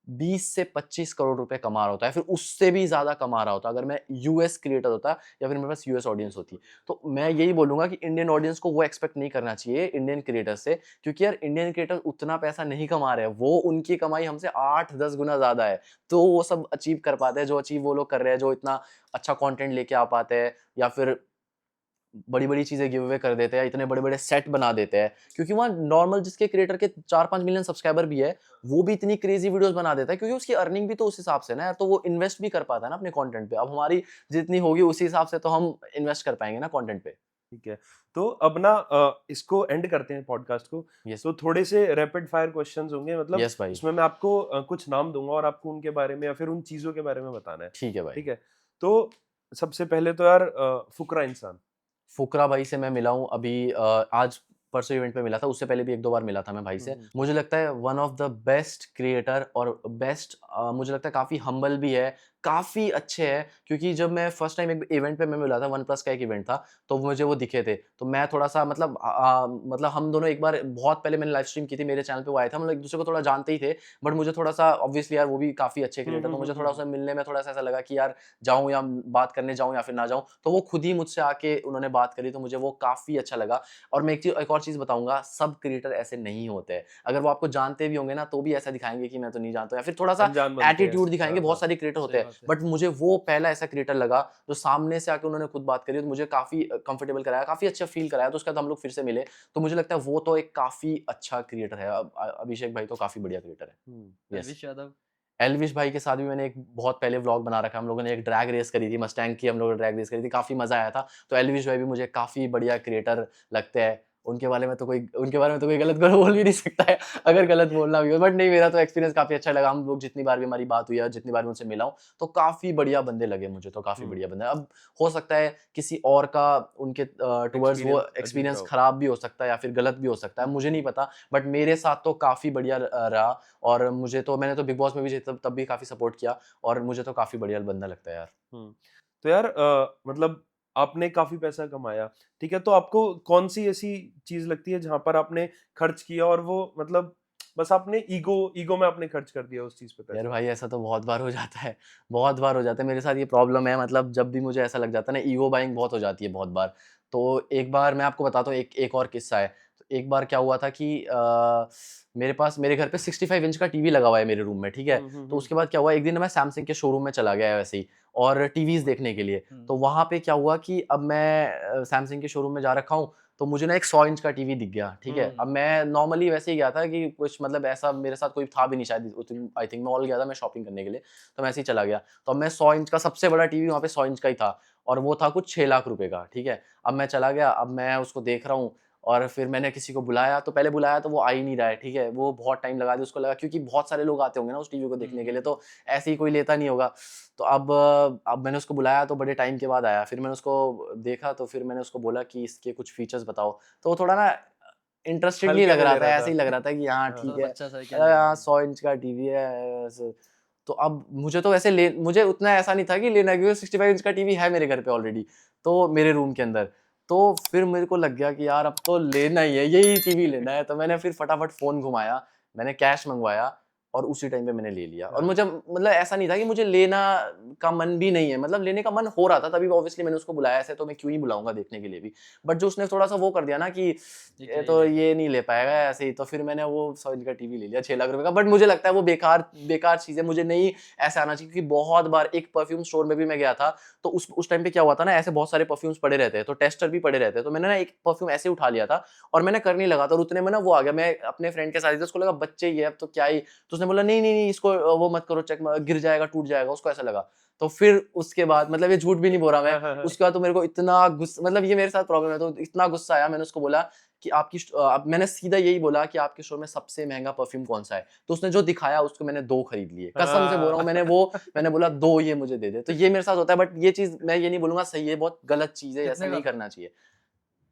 20 से 25 करोड़ रुपए कमा रहा होता है, फिर उससे भी ज्यादा कमा रहा होता अगर मैं यूएस क्रिएटर होता या फिर मेरे पास यूएस ऑडियंस होती। तो मैं यही बोलूंगा कि इंडियन ऑडियंस को वो एक्सपेक्ट नहीं करना चाहिए इंडियन क्रिएटर से, क्योंकि यार इंडियन क्रिएटर उतना पैसा नहीं कमा रहे हैं, वो उनकी कमाई हमसे 8-10 गुना ज्यादा है, तो वो सब अचीव कर पाते हैं जो अचीव वो लोग कर रहे हैं, जो इतना अच्छा कंटेंट लेके आ पाते हैं, या फिर बड़ी-बड़ी चीज़ें गिव अवे कर देते हैं, इतने बड़े-बड़े सेट बना देते हैं, क्योंकि वहाँ नॉर्मल जिसके क्रिएटर के 4-5 मिलियन सब्सक्राइबर भी है, वो भी इतनी क्रेज़ी वीडियोज़ बना देता है, क्योंकि उसकी अर्निंग भी तो उस हिसाब से ना यार, तो वो इन्वेस्ट भी कर पाता है ना अपने कंटेंट पे। अब हमारी जितनी होगी उसी हिसाब से तो हम इन्वेस्ट कर पाएँगे ना कंटेंट पे। ठीक है। तो अब ना इसको एंड करते हैं पॉडकास्ट को। यस, तो थोड़े से रैपिड फायर क्वेश्चंस होंगे, मतलब यस भाई। उसमें मैं आपको कुछ नाम दूंगा और आपको उनके बारे में या फिर उन चीजों के बारे में बताना है। ठीक है भाई। ठीक है। तो सबसे पहले तो यार फुकरा इंसान। फुकरा भाई से मैं मिला हूँ अभी आज परसों इवेंट पे मिला था, उससे पहले भी 1-2 बार मिला था मैं भाई से। मुझे लगता है one of the best creator और बेस्ट मुझे लगता है काफ़ी हम्बल भी है, काफ़ी अच्छे हैं, क्योंकि जब मैं फर्स्ट टाइम एक इवेंट पे मैं मिला था, वन प्लस का एक इवेंट था, तो मुझे वो दिखे थे। तो मैं थोड़ा-सा मतलब हम दोनों एक बार बहुत पहले मैंने लाइव स्ट्रीम की थी, मेरे चैनल पे वो आए थे, हम लोग एक-दूसरे को थोड़ा जानते ही थे, बट मुझे थोड़ा-सा ऑब्वियसली यार वो भी काफ़ी अच्छे क्रिएटर, तो मुझे थोड़ा-सा मिलने में थोड़ा-सा ऐसा लगा कि यार जाऊँ या बात करने जाऊँ या फिर ना जाऊँ। तो वो खुद ही मुझसे आके उन्होंने बात करी, तो मुझे वो काफ़ी अच्छा लगा। और मैं एक और चीज़ बताऊँगा, सब क्रिएटर ऐसे नहीं होते हैं। अगर वो आपको जानते भी होंगे ना, तो भी ऐसा दिखाएँगे कि मैं तो नहीं जानता हूँ, या फिर थोड़ा-सा अनजान बनते हैं। एटीट्यूड दिखाएँगे, हाँ, बहुत हाँ। सारे क्रिएटर होते सही हैं। बात है। बट मुझे वो पहला ऐसा क्रिएटर लगा, जो सामने से आके उन्होंने खुद बात करी, तो मुझे काफ़ी कंफर्टेबल कराया, काफ़ी अच्छा फ़ील कराया, तो उसके बाद हम लोग फिर से मिले। तो मुझे लगता है वो तो एक काफ़ी अच्छा क्रिएटर है। अभिषेक भाई तो काफ़ी बढ़िया क्रिएटर है। यस। एल्विश यादव। एल्विश भाई के साथ भी मैंने एक बहुत पहले व्लॉग बना रखा है। हम लोगों ने एक ड्रैग रेस करी थी, मस्टैंग की हम लोगों ने ड्रैग रेस करी थी, काफ़ी मज़ा आया था। तो एल्विश भाई भी मुझे काफ़ी बढ़िया क्रिएटर लगते हैं। उनके बारे में तो कोई गलत बोल भी नहीं सकता है, अगर गलत बोलना भी हो। बट नहीं, मेरा तो एक्सपीरियंस काफ़ी अच्छा लगा। हम लोग जितनी बार भी हमारी बात हुई है, जितनी बार मैं उनसे मिला हूँ, तो काफ़ी बढ़िया बंदे लगे मुझे, तो काफ़ी बढ़िया बंदे। अब हो सकता है किसी और का उनके टुवर्ड्स वो एक्सपीरियंस अजीब एक्सपीरियंस रहा हो। खराब भी हो सकता है या फिर गलत भी हो सकता है, मुझे नहीं पता। बट मेरे साथ तो काफ़ी बढ़िया रहा, और मैंने तो बिग बॉस में भी तब भी काफ़ी सपोर्ट किया, और मुझे तो काफ़ी बढ़िया बंदा लगता है यार। तो यार मतलब आपने काफी पैसा कमाया, ठीक है, तो आपको कौन सी ऐसी चीज लगती है जहां पर आपने खर्च किया और वो मतलब बस आपने ईगो में आपने खर्च कर दिया उस चीज पे यार पैसा? भाई ऐसा तो बहुत बार हो जाता है, बहुत बार हो जाता है। मेरे साथ ये प्रॉब्लम है, मतलब जब भी मुझे ऐसा लग जाता है ना, ईगो बाइंग बहुत हो जाती है बहुत बार। तो एक बार मैं आपको बताता हूँ, एक और किस्सा है। तो एक बार क्या हुआ था कि मेरे घर पे 65 इंच का टीवी लगा हुआ है मेरे रूम में, ठीक है? तो उसके बाद क्या हुआ, एक दिन मैं सैमसंग के शोरूम में चला गया वैसे ही, और टीवीज़ देखने के लिए। तो वहाँ पे क्या हुआ कि अब मैं सैमसंग के शोरूम में जा रखा हूँ, तो मुझे ना एक 100 इंच का टीवी दिख गया, ठीक है? अब मैं नॉर्मली वैसे ही गया था कि कुछ मतलब ऐसा मेरे साथ कोई था भी नहीं शायद उस दिन, आई थिंक मॉल गया था मैं शॉपिंग करने के लिए, तो मैं ऐसे ही चला गया। तो अब मैं 100 इंच का सबसे बड़ा टीवी वहाँ पे 100 इंच का ही था, और वो था कुछ 6 लाख रुपए का, ठीक है? अब मैं चला गया, अब मैं उसको देख रहा हूँ, और फिर मैंने किसी को बुलाया, तो पहले बुलाया तो वो आ ही नहीं रहा है, ठीक है? वो बहुत टाइम लगा दिया, उसको लगा क्योंकि बहुत सारे लोग आते होंगे ना उस टीवी को देखने के लिए, तो ऐसे ही कोई लेता नहीं होगा। तो अब मैंने उसको बुलाया, तो बड़े टाइम के बाद आया, फिर मैंने उसको देखा, तो फिर मैंने उसको बोला कि इसके कुछ फीचर्स बताओ। तो वो थोड़ा ना इंटरेस्टेड नहीं हल्के लग में रहा ले था, रहा ऐसे ही लग था। रहा था कि हाँ हाँ। ठीक थोड़ा है, बच्चा सा है, क्या हाँ लेना? 100 इंच का टीवी है ऐसे। तो अब मुझे तो वैसे ले मुझे उतना ऐसा नहीं था कि लेना है, क्योंकि 65 इंच का टीवी है मेरे घर पे ऑलरेडी, तो मेरे रूम के अंदर। तो फिर मेरे को लग गया कि यार अब तो लेना ही है, यही टीवी लेना है। तो मैंने फिर फटाफट फ़ोन घुमाया, मैंने कैश मँगवाया, और उसी टाइम पे मैंने ले लिया। और हाँ। मुझे मतलब ऐसा नहीं था कि मुझे लेना का मन भी नहीं है, मतलब लेने का मन हो रहा था, तभी ऑब्वियसली मैंने उसको बुलाया, ऐसे तो मैं क्यों ही बुलाऊँगा देखने के लिए भी। बट जो उसने थोड़ा-सा वो कर दिया ना कि ये ये क्या ही तो लेगा? ये नहीं ले पाएगा ऐसे ही, तो फिर मैंने वो 100 इंच का टीवी ले लिया 6 लाख रुपए का। बट मुझे लगता है वो बेकार चीज़ है, मुझे नहीं ऐसा आना चाहिए, क्योंकि बहुत बार एक परफ्यूम स्टोर में भी मैं गया था, तो उस टाइम पे क्या हुआ था ना, ऐसे बहुत सारे परफ्यूम्स पड़े रहते हैं, तो टेस्टर भी पड़े रहते हैं। तो मैंने ना एक परफ्यूम ऐसे ही उठा लिया था, और मैंने करने लगा था, और उतने में ना वो आ गया, मैं अपने फ्रेंड के साथ ही था, उसको लगा बच्चे ही है अब तो क्या ही, तो उसने बोला नहीं नहीं नहीं इसको वो मत करो, चेक गिर जाएगा, टूट जाएगा, उसको ऐसा लगा। तो फिर उसके बाद मतलब ये झूठ भी नहीं बोल रहा मैं, उसके बाद तो मेरे को इतना गुस्सा, मतलब ये मेरे साथ प्रॉब्लम है, तो इतना गुस्सा आया, मैंने उसको बोला कि मैंने सीधा यही बोला कि आपके स्टोर में सबसे महंगा परफ्यूम कौन सा है? तो उसने जो दिखाया उसको मैंने 2 खरीद लिए, कसम से बोल रहा हूँ। मैंने बोला 2 ये मुझे दे दे। तो ये मेरे साथ होता है, बट ये चीज़ मैं ये नहीं बोलूँगा सही है, बहुत गलत चीज़ है, ऐसा कितने नहीं का? करना चाहिए।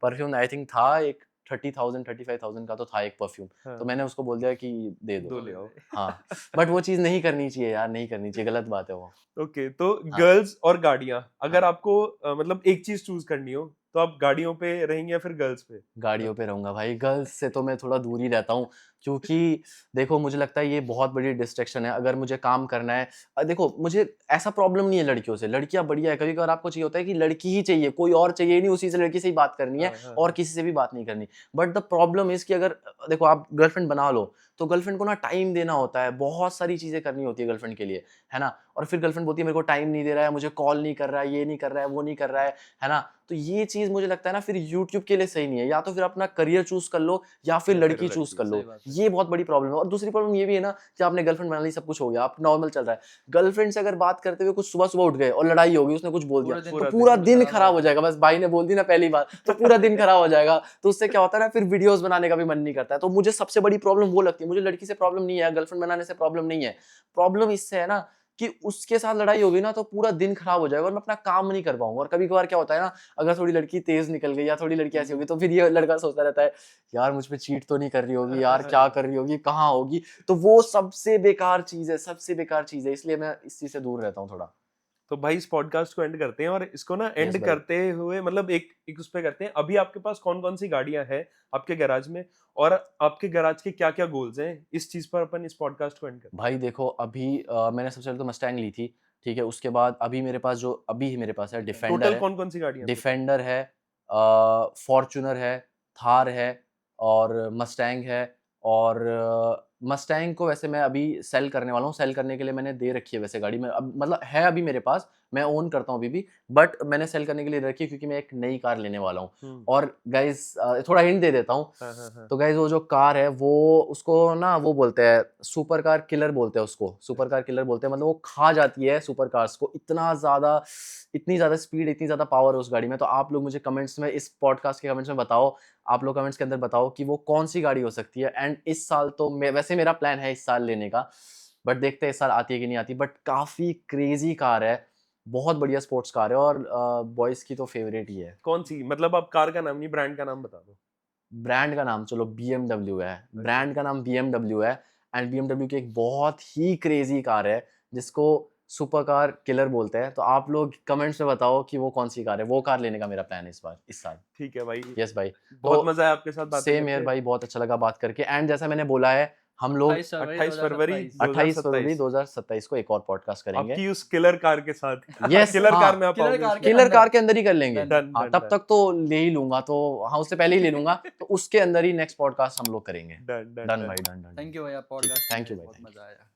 परफ्यूम आई थिंक था एक 30,000 35,000 का तो था एक परफ्यूम, तो मैंने उसको बोल दिया कि दे दो। 2 ले आओ। हाँ, बट वो चीज़ नहीं करनी चाहिए यार, नहीं करनी चाहिए, गलत बात है वो। ओके, तो हाँ। गर्ल्स और गाड़ियाँ, अगर हाँ। आपको मतलब एक चीज़ चूज़ करनी हो, तो आप गाड़ियों पे रहेंगे या फिर गर्ल्स पे? गाड़ियों पे रहूँगा भाई, गर्ल्स से तो मैं थोड़ा दूर ही रहता हूँ, क्योंकि देखो मुझे लगता है ये बहुत बड़ी डिस्ट्रैक्शन है। अगर मुझे काम करना है, देखो मुझे ऐसा प्रॉब्लम नहीं है लड़कियों से, लड़कियाँ बढ़िया है, कभी-कभार आपको चाहिए होता है कि लड़की ही चाहिए, कोई और चाहिए ही नहीं, उसी से लड़की से ही बात करनी है हाँ, हाँ, और हाँ। किसी से भी बात नहीं करनी। बट द प्रॉब्लम इज़ कि अगर देखो आप गर्लफ्रेंड बना लो, तो गर्लफ्रेंड को ना टाइम देना होता है, बहुत सारी चीज़ें करनी होती है गर्लफ्रेंड के लिए, है ना? और फिर गर्लफ्रेंड बोलती है मेरे को टाइम नहीं दे रहा है, मुझे कॉल नहीं कर रहा है, ये नहीं कर रहा है, वो नहीं कर रहा है ना? तो ये चीज़ मुझे लगता है ना फिर यूट्यूब के लिए सही नहीं है, या तो फिर अपना करियर चूज़ कर लो या फिर या फिर लड़की चूज़ लड़की, कर लो। सही बात है। ये बहुत बड़ी प्रॉब्लम है। और दूसरी प्रॉब्लम ये भी है ना कि आपने गर्लफ्रेंड बना ली, सब कुछ हो गया, आप नॉर्मल चल रहा है। गर्लफ्रेंड से अगर बात करते हुए कुछ सुबह-सुबह उठ गए और लड़ाई हो गई, उसने कुछ बोल दिया, पूरे दिन तो पूरा पूरा दिन दिन खराब खराब हो जाता है। जाएगा। बस भाई ने बोल दी ना पहली बार, तो पूरा दिन खराब हो जाएगा। तो उससे क्या होता है ना, फिर वीडियोज़ बनाने का भी मन नहीं करता है। तो मुझे सबसे बड़ी प्रॉब्लम वो लगती है। मुझे लड़की से प्रॉब्लम नहीं है, गर्लफ्रेंड बनाने से प्रॉब्लम नहीं है। प्रॉब्लम इससे है ना कि उसके साथ लड़ाई हो गई ना, तो पूरा दिन खराब हो जाएगा और मैं अपना काम नहीं कर पाऊँगा। और कभी-कभार क्या होता है ना, अगर थोड़ी लड़की तेज़ निकल गई या थोड़ी लड़की ऐसी होगी, तो फिर ये लड़का सोचता रहता है, यार मुझ पे चीट तो नहीं कर रही होगी, यार क्या कर रही होगी, कहाँ होगी? तो वो सबसे बेकार चीज़ है, सबसे बेकार चीज़ है। इसलिए मैं इस चीज़ से दूर रहता हूँ थोड़ा। तो भाई इस पॉडकास्ट को एंड करते हैं, और इसको ना एंड यस भाई। करते हुए मतलब एक एक उस पे करते हैं, अभी आपके पास कौन-कौन सी गाड़ियाँ हैं आपके गैराज में, और आपके गैराज के क्या-क्या गोल्स हैं? इस चीज़ पर अपन इस पॉडकास्ट को एंड करते भाई देखो अभी मैंने सबसे पहले तो मस्टैंग ली थी, ठीक है? उसके बाद अभी मेरे पास जो अभी मेरे पास है हैं। डिफेंडर टोटल है। कौन-कौन सी गाड़ियाँ हैं आपके पास? डिफेंडर है, फॉर्च्यूनर है, थार है और मस्टैंग है। और मस्टैंग को वैसे मैं अभी सेल करने वाला हूँ, सेल करने के लिए मैंने दे रखी है वैसे गाड़ी में, अब मतलब है अभी मेरे पास, मैं ओन करता हूँ अभी भी, बट मैंने सेल करने के लिए रखी है क्योंकि मैं एक नई कार लेने वाला हूँ। हुँ। और गाइज़ थोड़ा हिंट दे देता हूँ, हाँ, हाँ, हाँ। तो गाइज़ वो जो कार है वो उसको ना वो बोलते हैं सुपर कार किलर बोलते हैं उसको, सुपर कार किलर बोलते हैं, मतलब वो खा जाती है सुपर कार्स को, इतनी ज़्यादा स्पीड, इतनी ज़्यादा पावर है उस गाड़ी में। तो आप लोग मुझे कमेंट्स में, इस पॉडकास्ट के कमेंट्स में बताओ, आप लोग कमेंट्स के अंदर बताओ कि वो कौन-सी गाड़ी हो सकती है। एंड इस साल तो मैं वैसे मेरा प्लान है इस साल लेने का, बट देखते हैं इस साल आती है कि नहीं आती, बट काफ़ी क्रेज़ी कार है, बहुत बढ़िया स्पोर्ट्स कार है और बॉयज़ की तो फेवरेट ही है। कौन-सी? मतलब आप कार का नाम नहीं, ब्रांड का नाम बता दो। ब्रांड का नाम चलो बीएमडब्ल्यू है, ब्रांड का नाम बीएमडब्ल्यू है। एंड बीएमडब्ल्यू की एक बहुत ही क्रेज़ी कार है, जिसको सुपर कार किलर बोलते हैं। तो आप लोग कमेंट्स में बताओ कि वो कौन-सी कार है, वो कार लेने का मेरा प्लान है इस साल। ठीक है भाई। यस भाई। बहुत तो मज़ा आया आपके साथ बातें सेम हियर करके। भाई, बहुत अच्छा लगा बात करके। एंड जैसा मैंने बोला है, हम लोग 28 फरवरी 28 फरवरी 2027 2027 को एक और पॉडकास्ट करेंगे। आपकी उस किलर कार के साथ। यस, किलर हाँ, कार में आप किलर आओगे कार उसमें? के किलर अंदर। कार के अंदर ही कर लेंगे। डन। हाँ, तब तक तो ले ही लूँगा, तो हाँ, उससे पहले ही ले लूँगा। तो उसके अंदर ही नेक्स्ट पॉडकास्ट हम लोग करेंगे। Done, done, done done. भाई, done, done, done. Thank you भैया ठीक है, पॉडकास्ट थैंक यू भाई, बहुत थैंक यू। मजा आया।